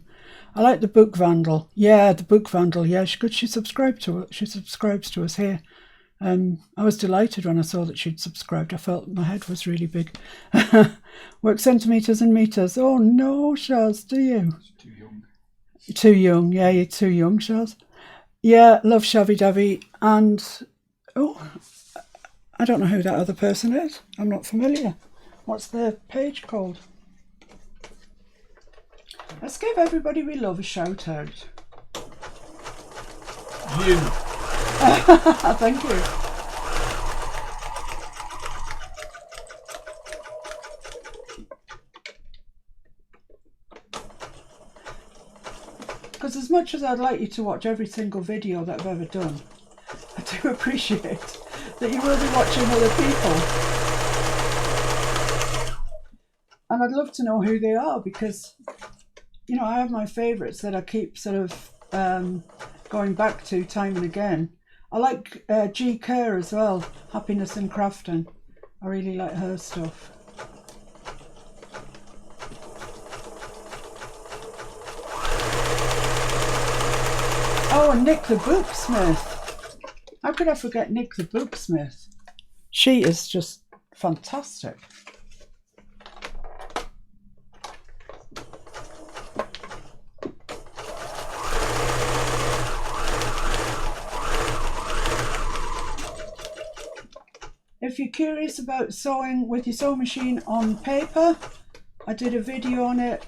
I like the Book Vandal. Yeah, the Book Vandal. Yeah, she subscribed to it. She subscribes to us here. I was delighted when I saw that she'd subscribed. I felt my head was really big. Work centimetres and metres. Oh no, Shaz, do you? Too young. Too young, yeah, you're too young, Shaz. Yeah, love Shabby Dabby. And, oh, I don't know who that other person is. I'm not familiar. What's their page called? Let's give everybody we love a shout out. You. Thank you. Because as much as I'd like you to watch every single video that I've ever done, I do appreciate that you will be watching other people. And I'd love to know who they are because, you know, I have my favourites that I keep sort of going back to time and again. I like G. Kerr as well, Happiness and Crafting. I really like her stuff. Oh, and Nick the Booksmith. How could I forget Nick the Booksmith? She is just fantastic. If you're curious about sewing with your sewing machine on paper, I did a video on it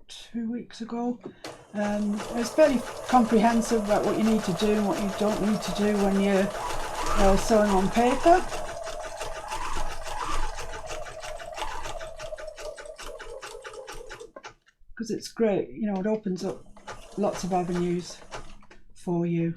2 weeks ago. It's fairly comprehensive about what you need to do and what you don't need to do when you're sewing on paper. Because it's great, you know, it opens up lots of avenues for you.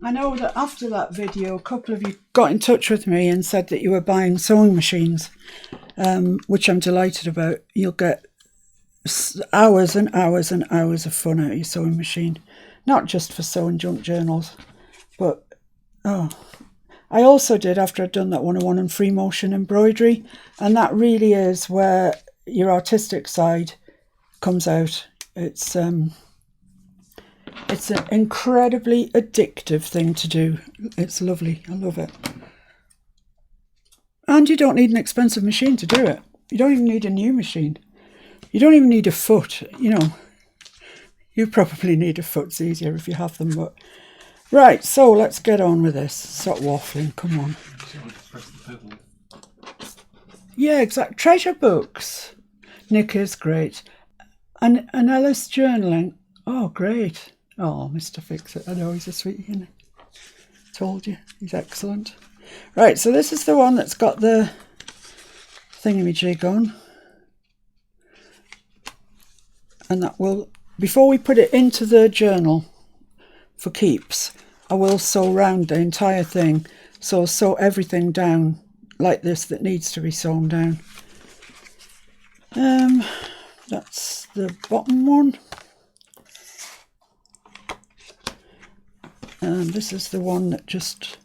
I know that after that video, a couple of you got in touch with me and said that you were buying sewing machines, which I'm delighted about. You'll get hours and hours and hours of fun out of your sewing machine, not just for sewing junk journals, but I also did, after I'd done that 101 on free motion embroidery, and that really is where your artistic side comes out. It's an incredibly addictive thing to do. It's lovely. I love it. And you don't need an expensive machine to do it. You don't even need a new machine. You don't even need a foot, you know. You probably need a foot. It's easier if you have them. But right, so let's get on with this. Stop waffling, come on. Yeah, exactly. Treasure books. Nick is great. And Ellis journaling. Oh, great. Oh, Mr. Fix-It. I know he's a sweetie, isn't he? Told you. He's excellent. Right, so this is the one that's got the thingamajig on. And that will, before we put it into the journal for keeps, I will sew round the entire thing. So sew everything down like this that needs to be sewn down. That's the bottom one. And this is the one that just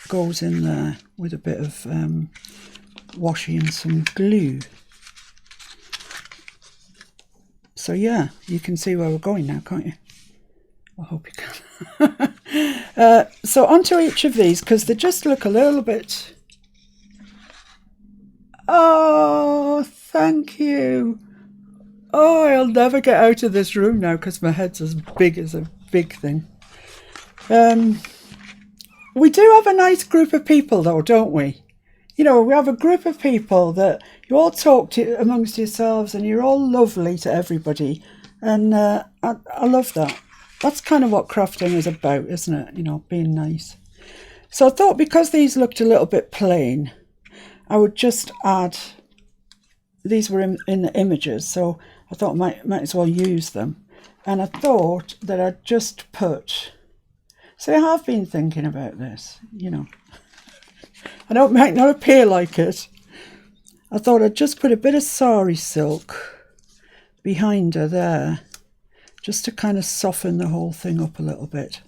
goes in there with a bit of washi and some glue. So yeah, you can see where we're going now, can't you? I hope you can. So onto each of these, because they just look a little bit... Oh, thank you. Oh, I'll never get out of this room now because my head's as big as a big thing. We do have a nice group of people though, don't we? You know, we have a group of people that you all talk to amongst yourselves and you're all lovely to everybody. And I love that. That's kind of what crafting is about, isn't it? You know, being nice. So I thought because these looked a little bit plain, I would just add, these were in the images, so I thought I might as well use them. And I thought that I'd just put... So I have been thinking about this, you know. I know it might not appear like it. I thought I'd just put a bit of sari silk behind her there, just to kind of soften the whole thing up a little bit.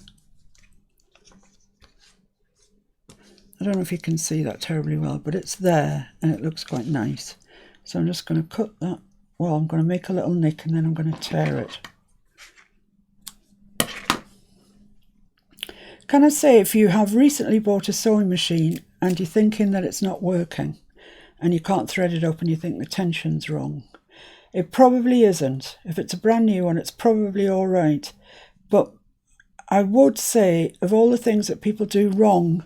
I don't know if you can see that terribly well, but it's there and it looks quite nice. So I'm just going to cut that. Well, I'm going to make a little nick and then I'm going to tear it. Can I say, if you have recently bought a sewing machine and you're thinking that it's not working and you can't thread it up and you think the tension's wrong, it probably isn't. If it's a brand new one, it's probably all right. But I would say, of all the things that people do wrong,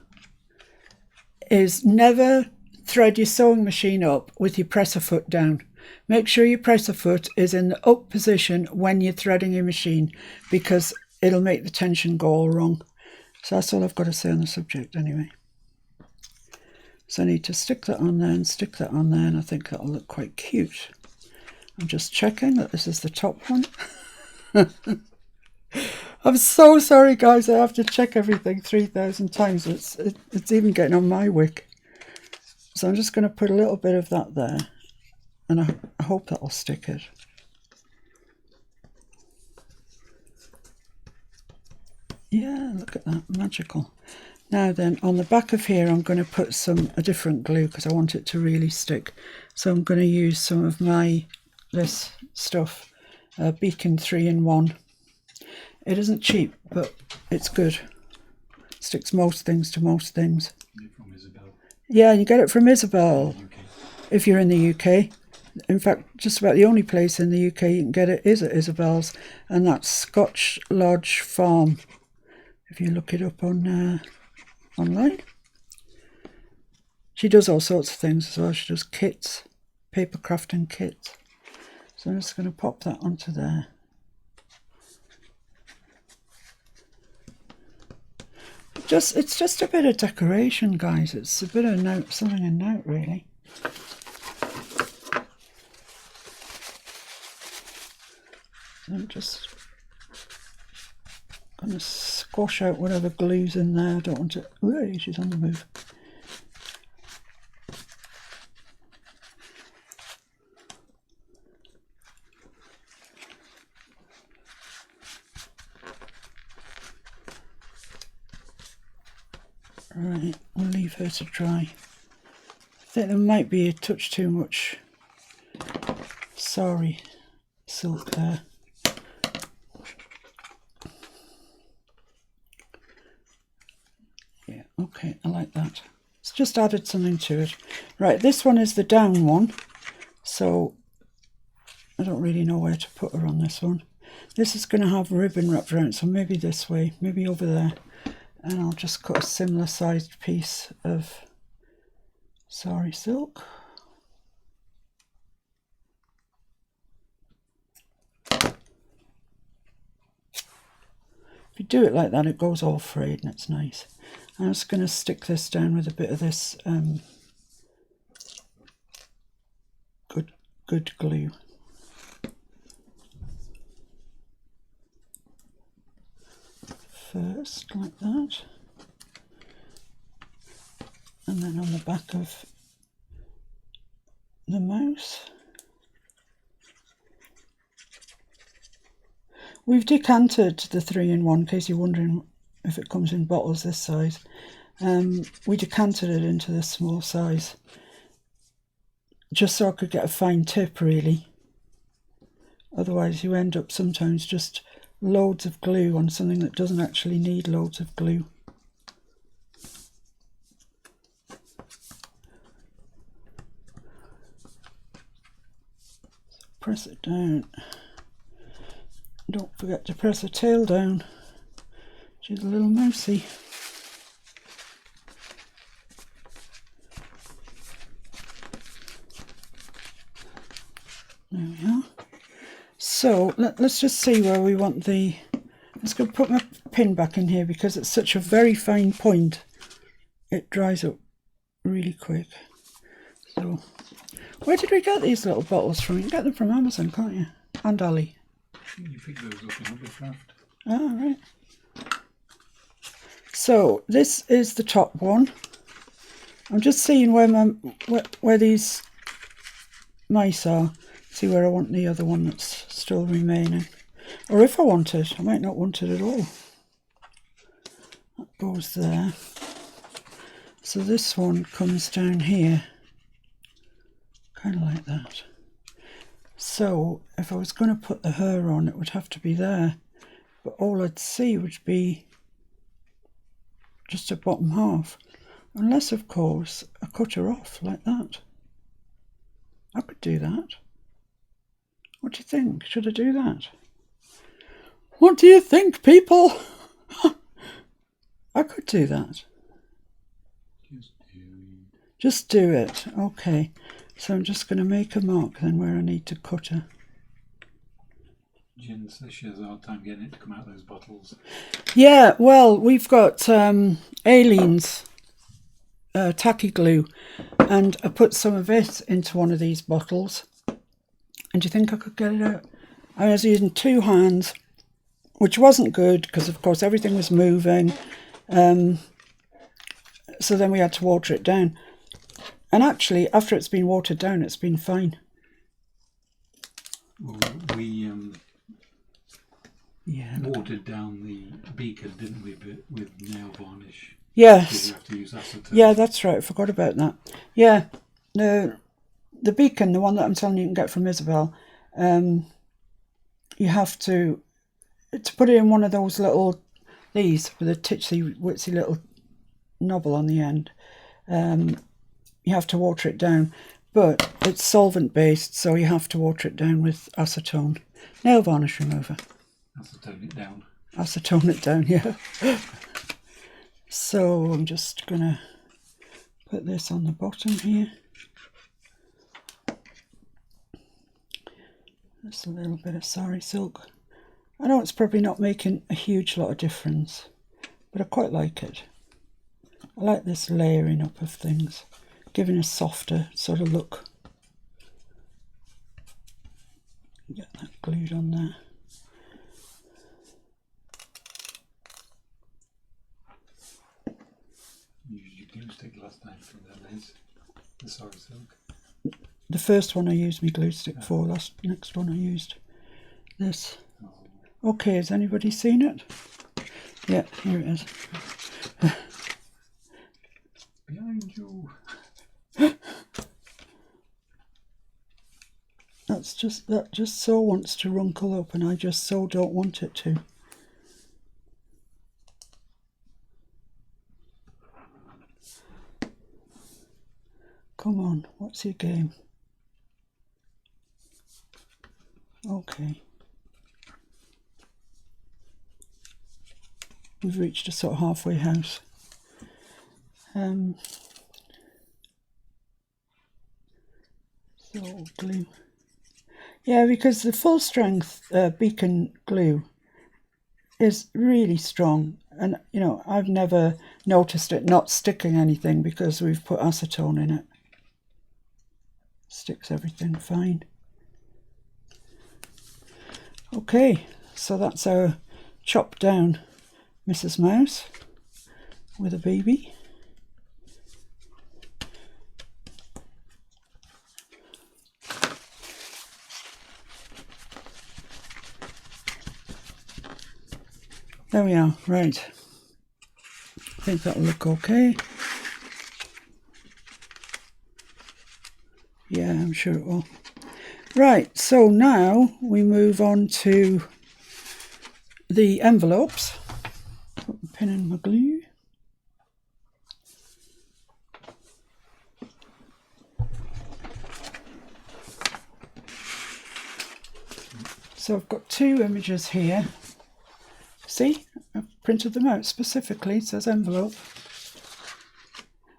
is never thread your sewing machine up with your presser foot down. Make sure your presser foot is in the up position when you're threading your machine, because it'll make the tension go all wrong. So that's all I've got to say on the subject anyway. So I need to stick that on there and stick that on there, and I think that'll look quite cute. I'm just checking that this is the top one. I'm so sorry, guys. I have to check everything 3,000 times. It's even getting on my wick. So I'm just going to put a little bit of that there, and I hope that'll stick it. Yeah, look at that, magical. Now then, on the back of here, I'm going to put a different glue because I want it to really stick. So I'm going to use some of this stuff, Beacon 3-in-1. It isn't cheap, but it's good. Sticks most things to most things. From Isabel. Yeah, you get it from Isabel if you're in the UK. In fact, just about the only place in the UK you can get it is at Isabel's, and that's Scotch Lodge Farm. If you look it up on online. She does all sorts of things as well. She does kits, paper crafting kits. So I'm just going to pop that onto there. It's just a bit of decoration, guys. It's a bit of note, something a note, really. I'm just going to squash out whatever glue's in there. I don't want to... Ooh, she's on the move. Right, we'll leave her to dry. I think there might be a touch too much sari silk there. Yeah, okay, I like that. It's just added something to it. Right, this one is the down one, so I don't really know where to put her on this one. This is going to have ribbon wrapped around, so maybe this way, maybe over there. And I'll just cut a similar sized piece of sari silk. If you do it like that, it goes all frayed and it's nice. I'm just going to stick this down with a bit of this good glue. First, like that, and then on the back of the mouse. We've decanted the 3-in-1 in case you're wondering if it comes in bottles this size. We decanted it into this small size just so I could get a fine tip, really. Otherwise you end up sometimes just loads of glue on something that doesn't actually need loads of glue. So press it down. Don't forget to press the tail down. She's a little mousey. There we are. So let's just see where we want the... Let's go put my pin back in here because it's such a very fine point. It dries up really quick. So, where did we get these little bottles from? You can get them from Amazon, can't you? And Ali. You pick those up in Hobbycraft. Ah, right. So this is the top one. I'm just seeing where these mice are. See where I want the other one that's still remaining. Or if I want it, I might not want it at all. That goes there. So this one comes down here. Kind of like that. So if I was going to put the hair on, it would have to be there. But all I'd see would be just a bottom half. Unless, of course, I cut her off like that. I could do that. What do you think? Should I do that? What do you think, people? I could do that. Just do it. Okay. So I'm just going to make a mark then where I need to cut her. Jen says she has a hard time getting it to come out of those bottles. Yeah, well, we've got Aileen's tacky glue, and I put some of it into one of these bottles. And do you think I could get it out? I was using 2 hands, which wasn't good because, of course, everything was moving. So then we had to water it down. And actually, after it's been watered down, it's been fine. Well, we watered down the beaker, didn't we, with nail varnish? Yes. You have to use acetone. Yeah, that's right. I forgot about that. Yeah. The beacon, the one that I'm telling you can get from Isabel, you have to put it in one of those little, these with a titsy witsy little knobble on the end. You have to water it down, but it's solvent based, so you have to water it down with acetone. Nail varnish remover. Acetone it down. Acetone it down, yeah. So I'm just going to put this on the bottom here. Just a little bit of sari silk. I know it's probably not making a huge lot of difference, but I quite like it. I like this layering up of things, giving a softer sort of look. Get that glued on there. You used your glue stick last time for that, Liz. The sari silk. The first one I used my glue stick for, next one I used this. Oh. Okay, has anybody seen it? Yeah, here it is. Behind you. That just so wants to wrinkle up, and I just so don't want it to. Come on, what's your game? Okay. We've reached a sort of halfway house. So glue. Yeah, because the full strength beacon glue is really strong, and you know, I've never noticed it not sticking anything because we've put acetone in it. Sticks everything fine. Okay, so that's our chopped down Mrs. Mouse with a baby. There we are, right. I think that'll look okay. Yeah, I'm sure it will. Right, so now we move on to the envelopes. Put the pin in my glue. So I've got two images here. See, I've printed them out specifically. It says envelope.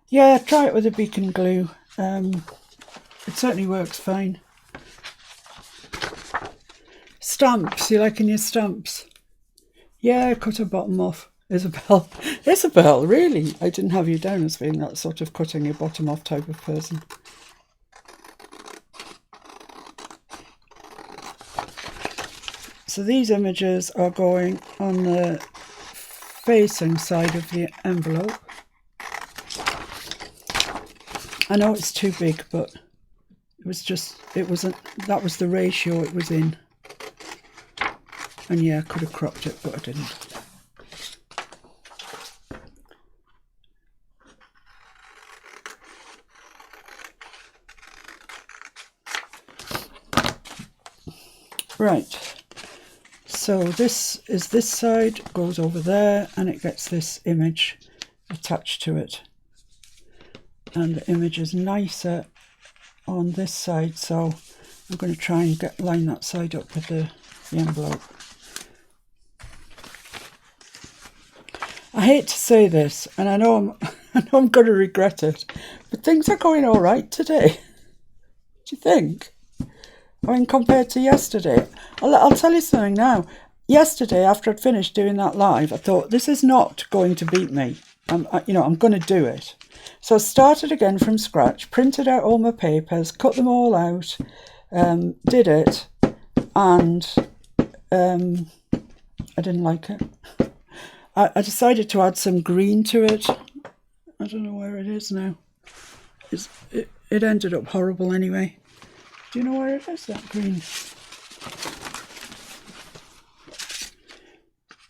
Yeah, try it with a beacon glue. It certainly works fine. Stamps, you liking your stamps? Yeah, cut a bottom off. Isabel. Isabel, really? I didn't have you down as being that sort of cutting your bottom off type of person. So these images are going on the facing side of the envelope. I know it's too big, but that was the ratio it was in. And yeah, I could have cropped it, but I didn't. Right. So this is this side, goes over there, and it gets this image attached to it. And the image is nicer on this side, so I'm going to try and line that side up with the envelope. I hate to say this, and I know I'm going to regret it, but things are going all right today. Do you think? I mean, compared to yesterday, I'll tell you something now. Yesterday, after I'd finished doing that live, I thought, this is not going to beat me. I'm going to do it. So I started again from scratch, printed out all my papers, cut them all out, did it, and I didn't like it. I decided to add some green to it. I don't know where it is now. It ended up horrible anyway. Do you know where it is, that green?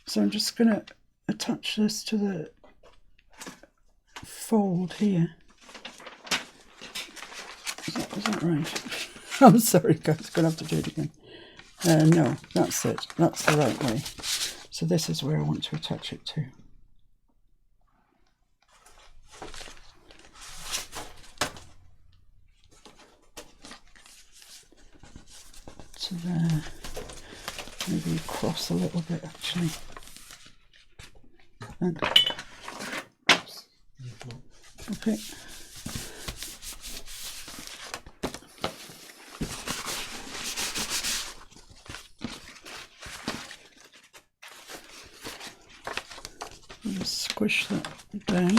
So I'm just going to attach this to the fold here. Is that right? I'm sorry guys, I'm going to have to do it again. No, that's it. That's the right way. So this is where I want to attach it to. To there. Maybe across a little bit actually. And, okay. Just squish that down.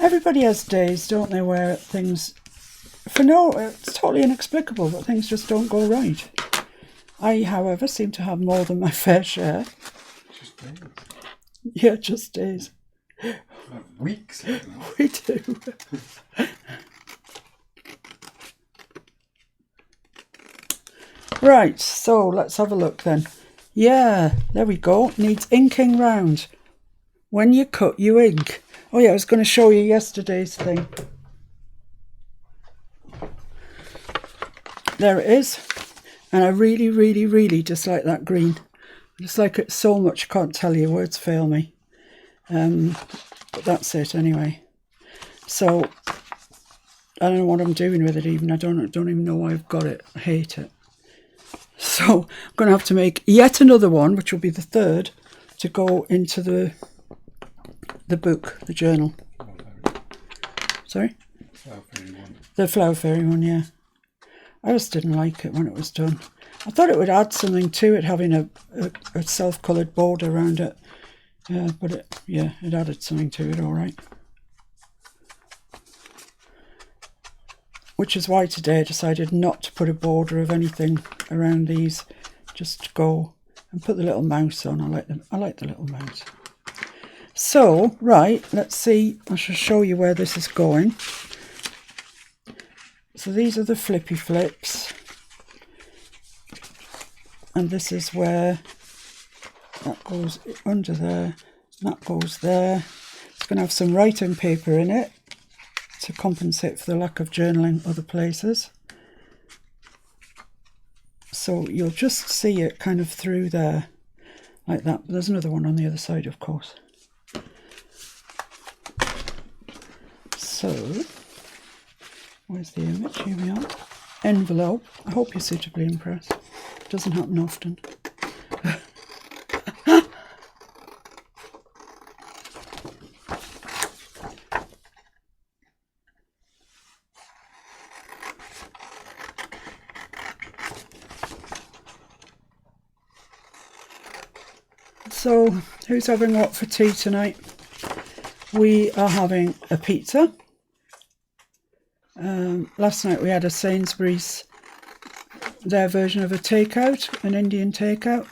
Everybody has days, don't they, where things, it's totally inexplicable, but things just don't go right. I, however, seem to have more than my fair share. Just days. Yeah, just days. Weeks. We do. Right, so let's have a look then. Yeah, there we go. Needs inking round. When you cut, you ink. Oh yeah, I was going to show you yesterday's thing. There it is. And I really, really, really dislike that green. I dislike it so much, I can't tell you, words fail me. But that's it anyway. So I don't know what I'm doing with it even. I don't even know why I've got it. I hate it. So I'm going to have to make yet another one, which will be the third, to go into the book, the journal. Sorry? Flower fairy one. The flower fairy one, yeah. I just didn't like it when it was done. I thought it would add something to it, having a self-coloured border around it. But it added something to it, all right. Which is why today I decided not to put a border of anything around these. Just go and put the little mouse on. I like the little mouse. So, right, let's see. I shall show you where this is going. So these are the flippy flips. And this is where that goes under there. That goes there. It's going to have some writing paper in it to compensate for the lack of journaling other places. So you'll just see it kind of through there like that. But there's another one on the other side, of course. So, where's the image? Here we are. Envelope. I hope you're suitably impressed. It doesn't happen often. So, who's having what for tea tonight? We are having a pizza. Last night we had a Sainsbury's, their version of a takeout, an Indian takeout.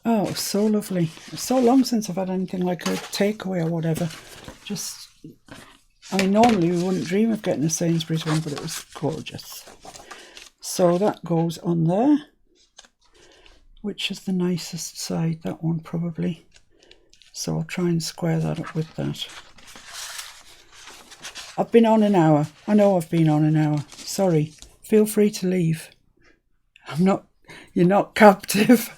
Oh, so lovely. It's so long since I've had anything like a takeaway or whatever. I mean, normally we wouldn't dream of getting a Sainsbury's one, but it was gorgeous. So that goes on there. Which is the nicest side? That one probably. So I'll try and square that up with that. I've been on an hour. I know I've been on an hour. Sorry. Feel free to leave. You're not captive.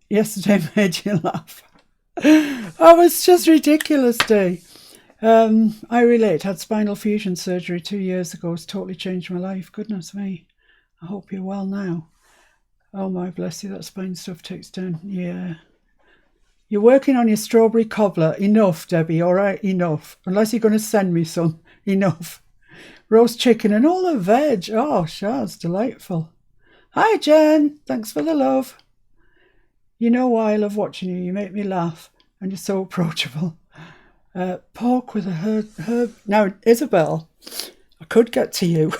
Yesterday made you laugh. Oh, it's just ridiculous day. I relate. Had spinal fusion surgery 2 years ago. It's totally changed my life. Goodness me. I hope you're well now. Oh my, bless you, that spine stuff takes down. Yeah. You're working on your strawberry cobbler. Enough, Debbie, all right? Enough. Unless you're going to send me some. Enough. Roast chicken and all the veg. Oh, Shaz, delightful. Hi, Jen. Thanks for the love. You know why I love watching you. You make me laugh. And you're so approachable. Pork with a herb. Now, Isabel, I could get to you.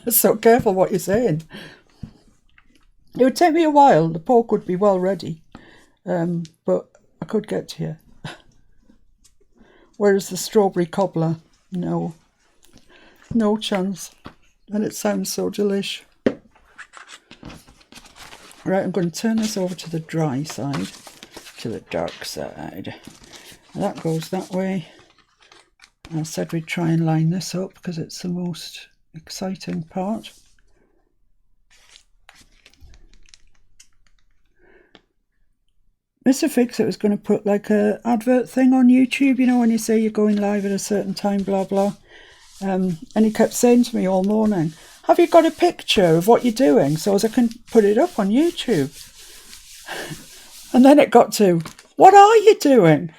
So careful what you're saying. It would take me a while. The pork would be well ready. But I could get to you. Whereas the strawberry cobbler, no. No chance. And it sounds so delish. Right, I'm going to turn this over to the dry side. To the dark side. And that goes that way. I said we'd try and line this up because it's the most exciting part. Mr. Fixit was going to put like a advert thing on YouTube, you know, when you say you're going live at a certain time, blah, blah. And he kept saying to me all morning, have you got a picture of what you're doing so as I can put it up on YouTube? And then it got to, what are you doing?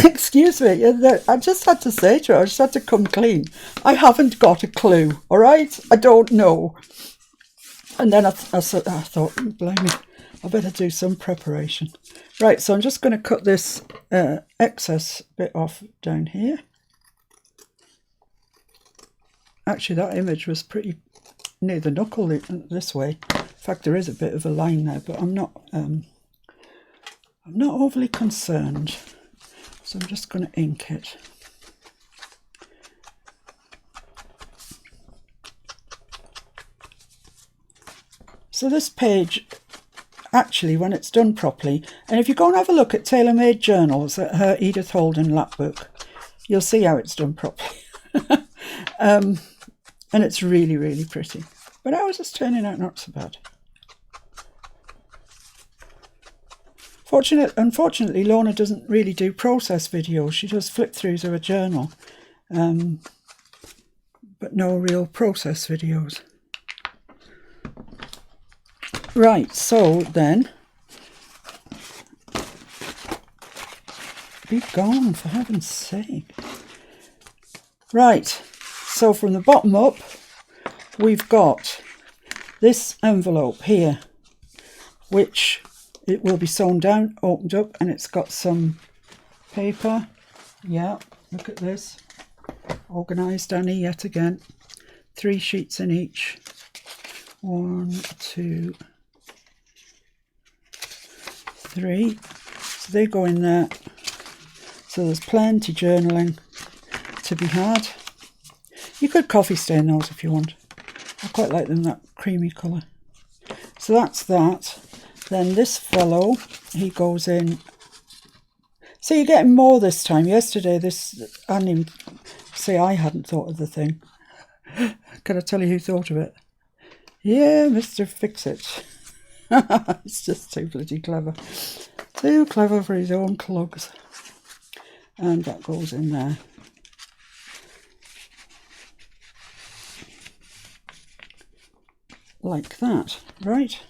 Excuse me, I just had to say to her, I just had to come clean. I haven't got a clue, all right? I don't know. And then I thought, blimey, I better do some preparation. Right, so I'm just going to cut this excess bit off down here. Actually, that image was pretty near the knuckle this way. In fact, there is a bit of a line there, but I'm not overly concerned. So I'm just going to ink it. So this page, actually, when it's done properly, and if you go and have a look at Tailor-Made Journals at her Edith Holden Lapbook, you'll see how it's done properly. And it's really, really pretty. But ours is turning out not so bad. Unfortunately, Lorna doesn't really do process videos. She does flip-throughs of a journal, but no real process videos. Right, so then, be gone, for heaven's sake. Right, so from the bottom up, we've got this envelope here, which it will be sewn down, opened up, and it's got some paper. Yeah, look at this. Organised Annie yet again. 3 sheets in each. 1, 2, 3. So they go in there. So there's plenty journaling to be had. You could coffee stain those if you want. I quite like them, that creamy colour. So that's that. Then this fellow, he goes in. So you're getting more this time. Yesterday, I didn't even say I hadn't thought of the thing. Can I tell you who thought of it? Yeah, Mr. Fix-It. It's just too bloody clever. Too clever for his own clugs. And that goes in there. Like that, right?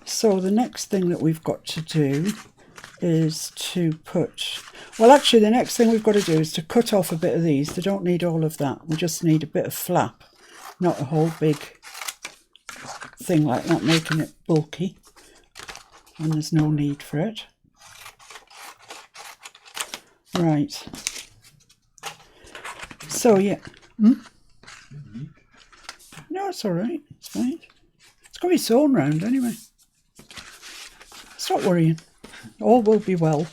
So the next thing that we've got to do is to put, well actually the next thing we've got to do is to cut off a bit of these. They don't need all of that. We just need a bit of flap, not a whole big thing like that, making it bulky. And there's no need for it. Right. So yeah. No, it's all right. It's fine. It's going to be sewn round anyway. Stop worrying. All will be well.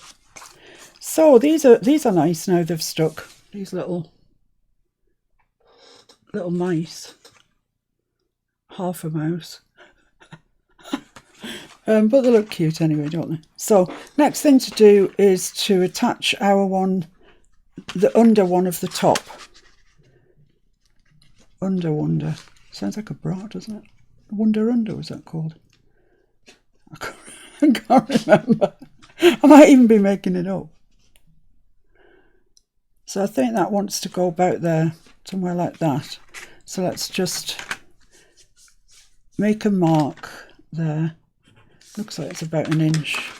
So these are nice now. They've stuck. These little mice. Half a mouse. But they look cute anyway, don't they? So next thing to do is to attach our one, the under one of the top. Wonder. Sounds like a bra, doesn't it? Wonder, was that called? I can't remember. I might even be making it up. So I think that wants to go about there, somewhere like that. So let's just make a mark there. Looks like it's about 1 inch.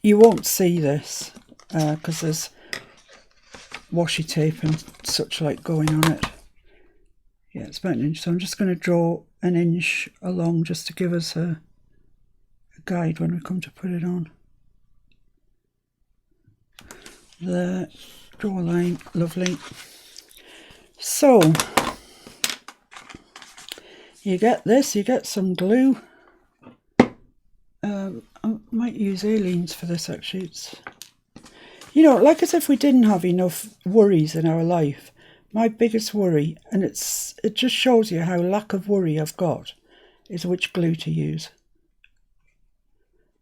You won't see this because there's washi tape and such like going on it. Yeah, it's about 1 inch. So I'm just going to draw 1 inch along just to give us a guide when we come to put it on. There, draw a line, lovely. So you get this, you get some glue. I might use Aleen's for this actually. It's, you know, like as if we didn't have enough worries in our life. My biggest worry, and it just shows you how lack of worry I've got, is which glue to use.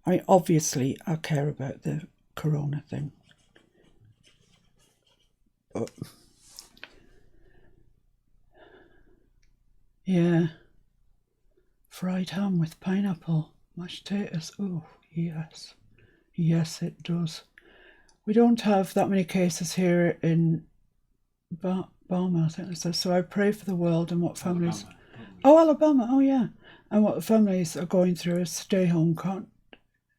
I mean, obviously I care about the corona thing. But yeah. Fried ham with pineapple, mashed potatoes. Oh, yes. Yes, it does. We don't have that many cases here in Barma, I think it says. So I pray for the world and what families... Alabama. Oh, yeah. And what the families are going through is stay home, can't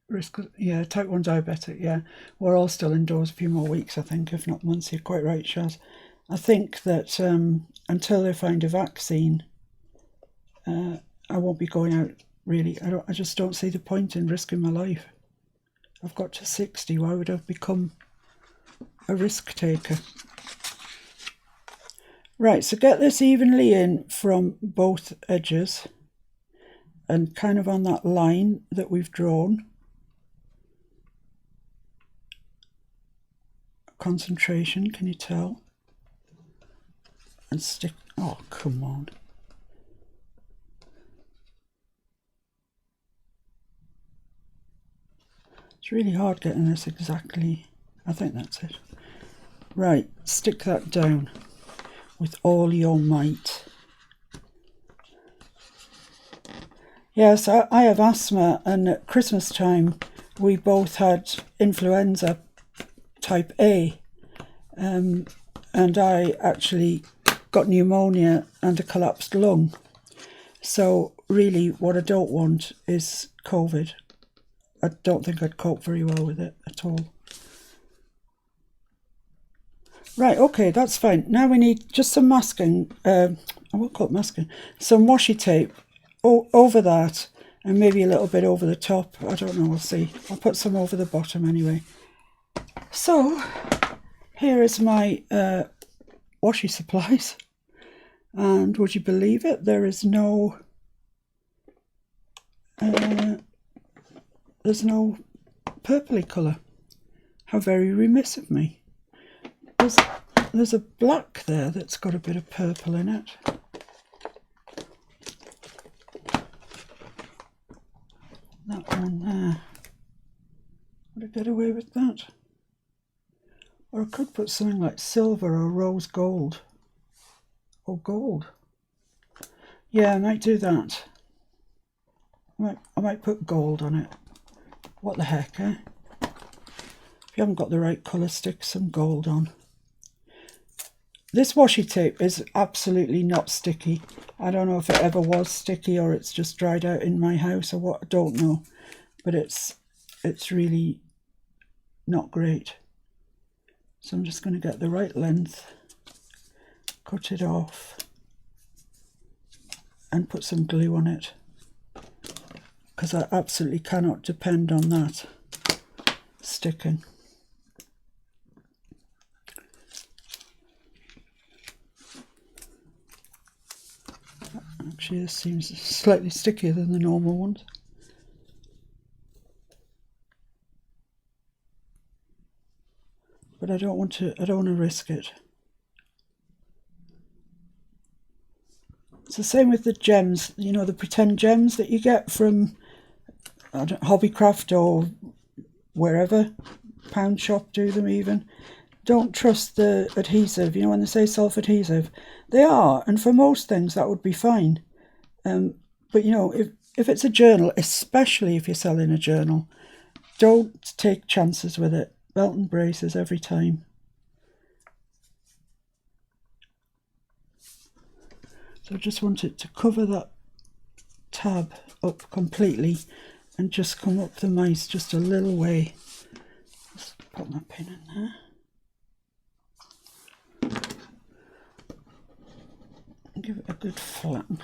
risk... Yeah, type 1 diabetic, yeah. We're all still indoors a few more weeks, I think, if not months. You're quite right, Shaz. I think that until they find a vaccine... I won't be going out, really. I just don't see the point in risking my life. I've got to 60. Why would I have become a risk taker? Right, so get this evenly in from both edges and kind of on that line that we've drawn. Concentration, can you tell? And stick... Oh, come on. It's really hard getting this exactly. I think that's it. Right, stick that down with all your might. Yes, I have asthma, and at Christmas time we both had influenza type A, and I actually got pneumonia and a collapsed lung. So really what I don't want is COVID. I don't think I'd cope very well with it at all. Right, okay, that's fine. Now we need just some masking, I won't call it masking, some washi tape over that, and maybe a little bit over the top. I don't know, we'll see. I'll put some over the bottom anyway. So, here is my washi supplies. And would you believe it, there is no there's no purpley colour. How very remiss of me. There's a black there that's got a bit of purple in it. That one there. Would I get away with that? Or I could put something like silver or rose gold. Or gold. Yeah, I might do that. I might put gold on it. What the heck, eh? If you haven't got the right colour, stick some gold on. This washi tape is absolutely not sticky. I don't know if it ever was sticky or it's just dried out in my house or what, I don't know. But it's really not great. So I'm just going to get the right length, cut it off, and put some glue on it, because I absolutely cannot depend on that sticking. Actually, this seems slightly stickier than the normal ones. But I don't want to risk it. It's the same with the gems, you know, the pretend gems that you get from Hobbycraft or wherever, pound shop do them even. Don't trust the adhesive, you know, when they say self-adhesive. They are, and for most things that would be fine. But you know, if it's a journal, especially if you're selling a journal, don't take chances with it. Belt and braces every time. So I just want it to cover that tab up completely and just come up the mice just a little way. Just put my pin in there. And give it a good flatten.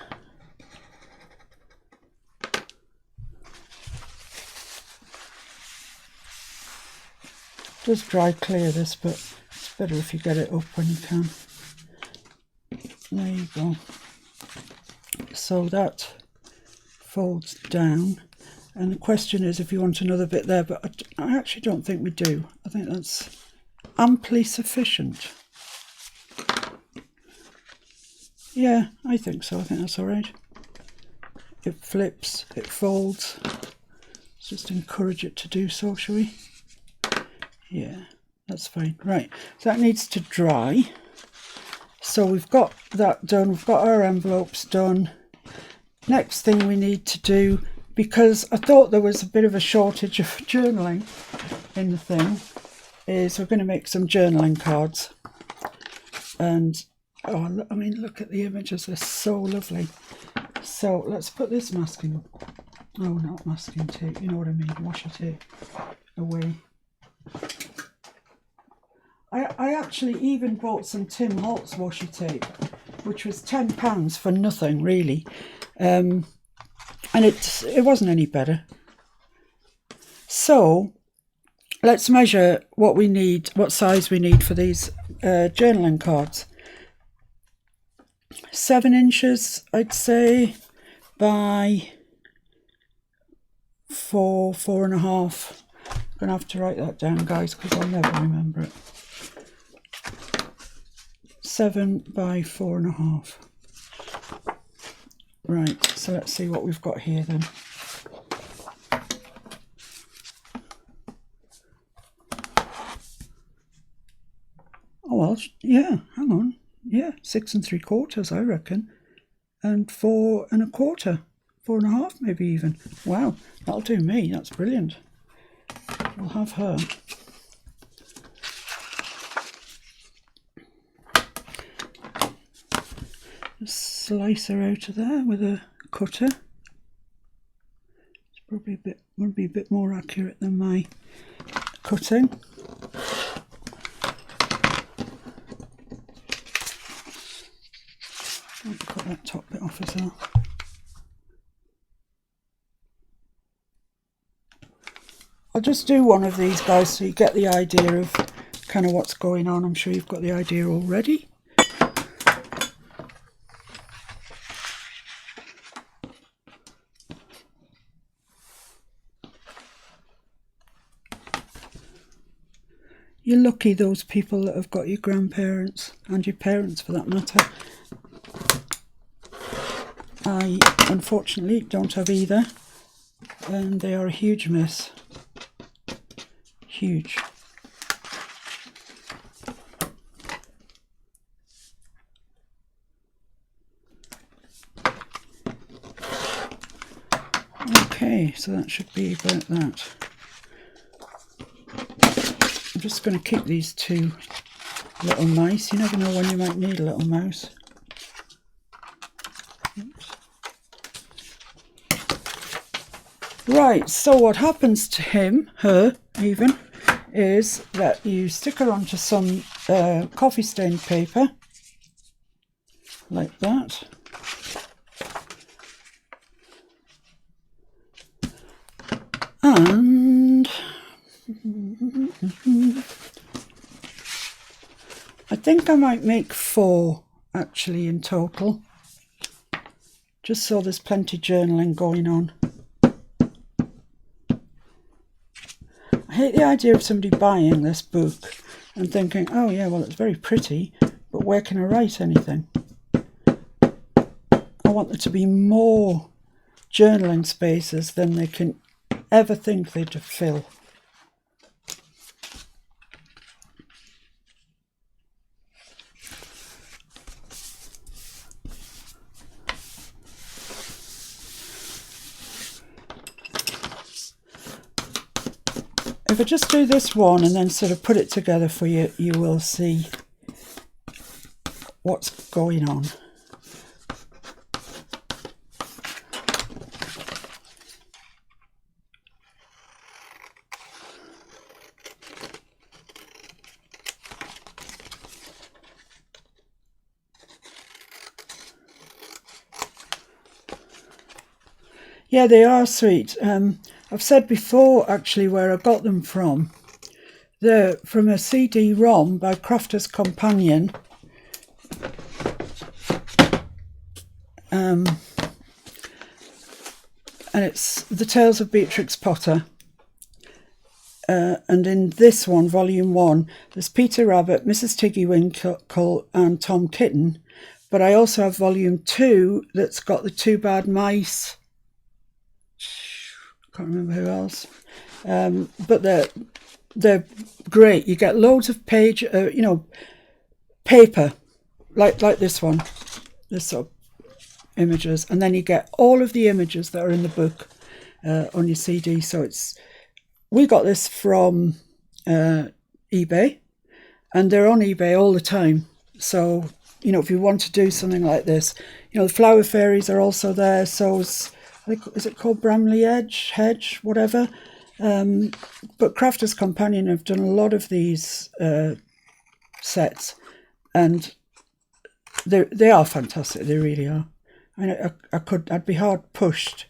It does dry clear this, but it's better if you get it up when you can. There you go. So that folds down, and the question is if you want another bit there, but I actually don't think we do. I think that's amply sufficient. Yeah, I think so. I think that's all right. It flips, it folds. Let's just encourage it to do so, shall we? Yeah, that's fine. Right, so that needs to dry. So we've got that done, we've got our envelopes done. Next thing we need to do, because I thought there was a bit of a shortage of journaling in the thing, is we're going to make some journaling cards. And, oh, I mean, look at the images, they're so lovely. So let's put this masking, oh, not masking tape, you know what I mean, washi tape, away. I actually even bought some Tim Holtz washi tape, which was £10 for nothing really, and it wasn't any better. So let's measure what we need, what size we need for these journaling cards. 7 inches, I'd say, by 4.5. I'm gonna have to write that down, guys, because I'll never remember it. 7 by 4.5. Right, so let's see what we've got here then. Oh well, yeah, hang on. Yeah, 6 3/4, I reckon. And 4 1/4. 4.5 maybe even. Wow, that'll do me. That's brilliant. We'll have her. Just slice her out of there with a cutter. It's probably would be a bit more accurate than my cutting. I'll cut that top bit off as well. I'll just do one of these, guys, so you get the idea of kind of what's going on. I'm sure you've got the idea already. You're lucky, those people that have got your grandparents, and your parents for that matter. I, unfortunately, don't have either, and they are a huge miss. Huge. Okay, so that should be about that. I'm just going to keep these two little mice. You never know when you might need a little mouse. Oops. Right, so what happens to him, her even, is that you stick her onto some coffee stained paper, like that. And I think I might make 4 actually in total, just so there's plenty journaling going on. I hate the idea of somebody buying this book and thinking, oh yeah, well, it's very pretty, but where can I write anything? I want there to be more journaling spaces than they can ever think they'd fill. If I just do this one and then sort of put it together for you, you will see what's going on. Yeah, they are sweet. I've said before, actually, where I got them from. They're from a CD-ROM by Crafter's Companion. And it's The Tales of Beatrix Potter. And in this one, Volume 1, there's Peter Rabbit, Mrs. Tiggy Winkle and Tom Kitten. But I also have Volume 2 that's got the 2 Bad Mice. Can't remember who else, but they're great. You get loads of paper like this one, this sort of images, and then you get all of the images that are in the book on your CD. So we got this from eBay, and they're on eBay all the time. So if you want to do something like this, the flower fairies are also there. So is it called Bramley Hedge, whatever? But Crafter's Companion have done a lot of these sets, and they are fantastic. They really are. I'd be hard pushed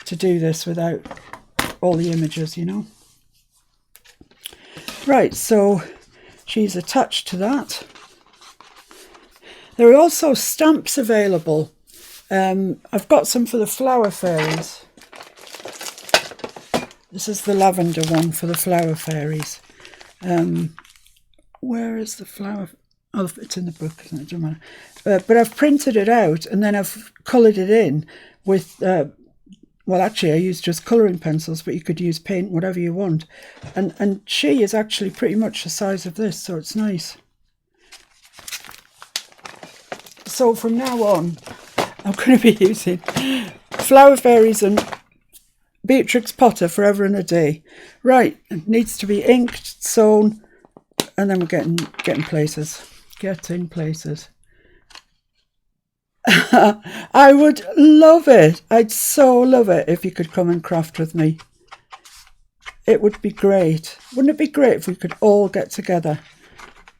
to do this without all the images, Right, so she's attached to that. There are also stamps available. I've got some for the flower fairies. This is the lavender one for the flower fairies. Where is the flower? Oh, it's in the book, isn't it? Doesn't matter. But I've printed it out and then I've coloured it in with, well, actually I use just colouring pencils, but you could use paint, whatever you want. And she is actually pretty much the size of this, so it's nice. So from now on, I'm going to be using Flower Fairies and Beatrix Potter forever and a day. Right, it needs to be inked, sewn, and then we're getting places. Getting places. I would love it. I'd so love it if you could come and craft with me. It would be great. Wouldn't it be great if we could all get together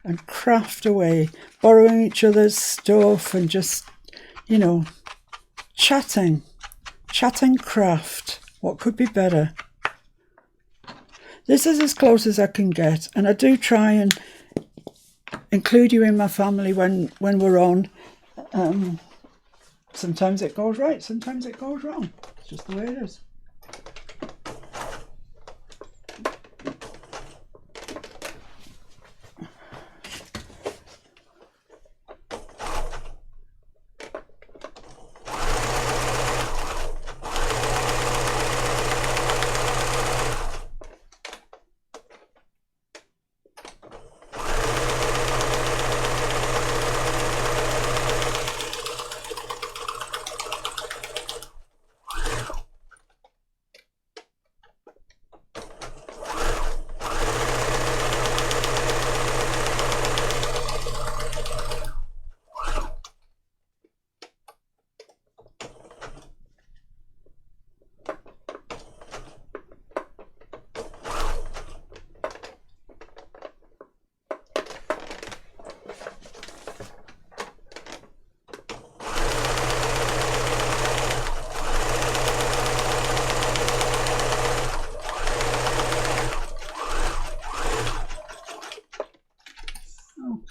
and craft away, borrowing each other's stuff and just, you know, chatting craft. What could be better? This is as close as I can get, and I do try and include you in my family when we're on. Sometimes it goes right, sometimes it goes wrong. It's just the way it is.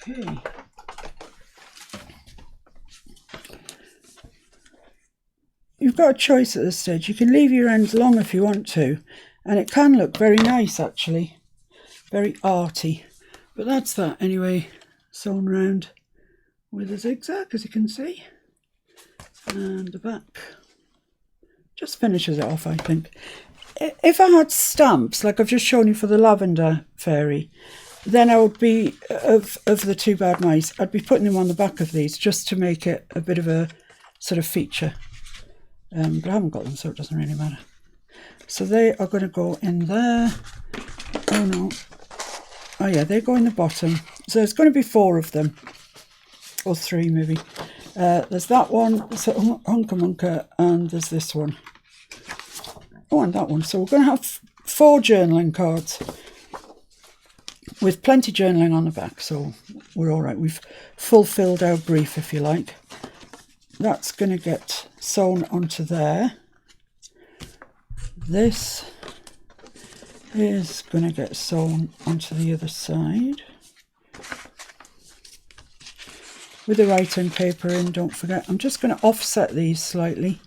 Okay. You've got a choice at this stage. You can leave your ends long if you want to, and it can look very nice actually, very arty. But that's that anyway, sewn round with a zigzag, as you can see, and the back just finishes it off, I think. If I had stamps like I've just shown you for the lavender fairy, then I would be, of the two bad mice, I'd be putting them on the back of these just to make it a bit of a sort of feature. But I haven't got them, so it doesn't really matter. So they are going to go in there. Oh no. Oh yeah, they go in the bottom. So there's going to be 4 of them. Or 3 maybe. There's that one, so Hunka Munka, and there's this one. Oh, and that one. So we're going to have 4 journaling cards with plenty journaling on the back, so we're all right. We've fulfilled our brief, if you like. That's going to get sewn onto there. This is going to get sewn onto the other side with the writing paper in, don't forget. I'm just going to offset these slightly.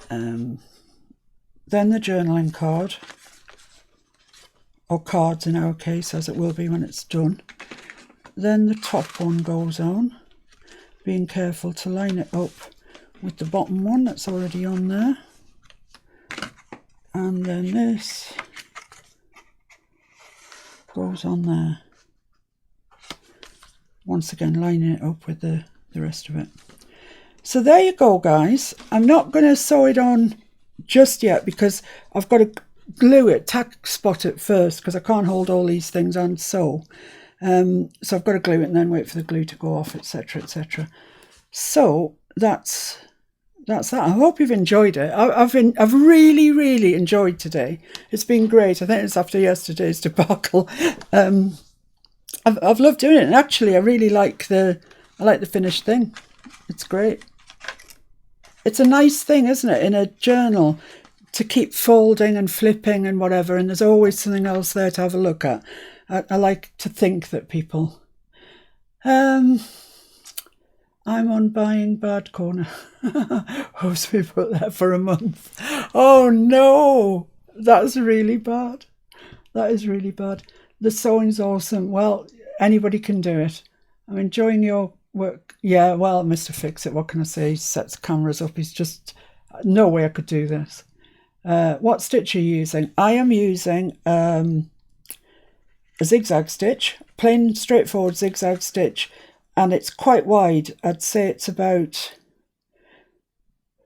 Then the journaling card, or cards in our case, as it will be when it's done. Then the top one goes on, being careful to line it up with the bottom one that's already on there. And then this goes on there. Once again, lining it up with the rest of it. So there you go, guys. I'm not going to sew it on just yet because I've got to glue it, tack spot it first, because I can't hold all these things and sew. So I've got to glue it and then wait for the glue to go off, etc, etc. So that's that. I hope you've enjoyed it. I've really enjoyed today. It's been great. I think it's after yesterday's debacle. I've loved doing it, and actually I really like the finished thing. It's great. It's a nice thing, isn't it, in a journal to keep folding and flipping and whatever, and there's always something else there to have a look at. I like to think that people... I'm on buying bad corner. Hopes we put that for a month. Oh no, that's really bad. That is really bad. The sewing's awesome. Well, anybody can do it. I'm enjoying your work. Yeah, well, Mr. Fix-It, what can I say? He sets cameras up. He's just, no way I could do this. What stitch are you using? I am using a zigzag stitch, plain straightforward zigzag stitch, and it's quite wide. I'd say it's about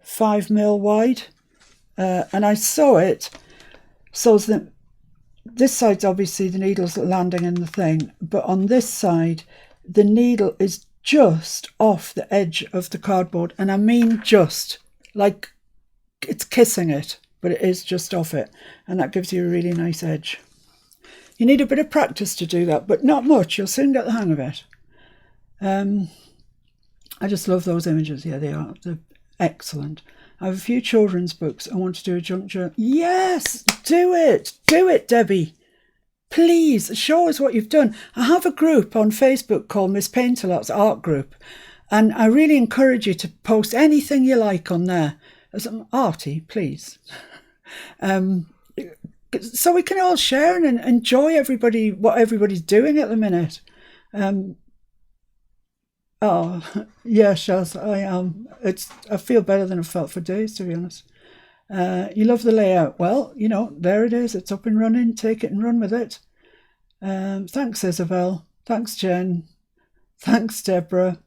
5mm wide, and I sew it so that this side's obviously the needle's landing in the thing, but on this side the needle is just off the edge of the cardboard, and I mean just, like it's kissing it, but it is just off it, and that gives you a really nice edge. You need a bit of practice to do that, but not much. You'll soon get the hang of it. I just love those images. Yeah, they are. They're excellent. I have a few children's books. I want to do a junk journal. Yes, do it. Do it, Debbie. Please, show us what you've done. I have a group on Facebook called Miss Paintalot's Art Group, and I really encourage you to post anything you like on there. As arty, please. So we can all share and enjoy what everybody's doing at the minute. Oh, yeah, Shaz, I am. I feel better than I've felt for days, to be honest. You love the layout. Well, you know, there it is. It's up and running. Take it and run with it. Thanks, Isabel. Thanks, Jen. Thanks, Deborah.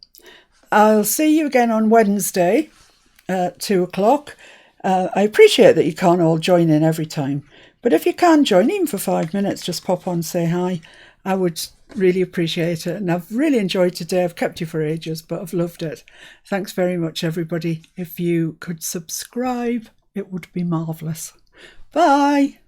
I'll see you again on Wednesday at 2 o'clock. I appreciate that you can't all join in every time, but if you can join, even for 5 minutes, just pop on, say hi. I would really appreciate it. And I've really enjoyed today. I've kept you for ages, but I've loved it. Thanks very much, everybody. If you could subscribe, it would be marvellous. Bye.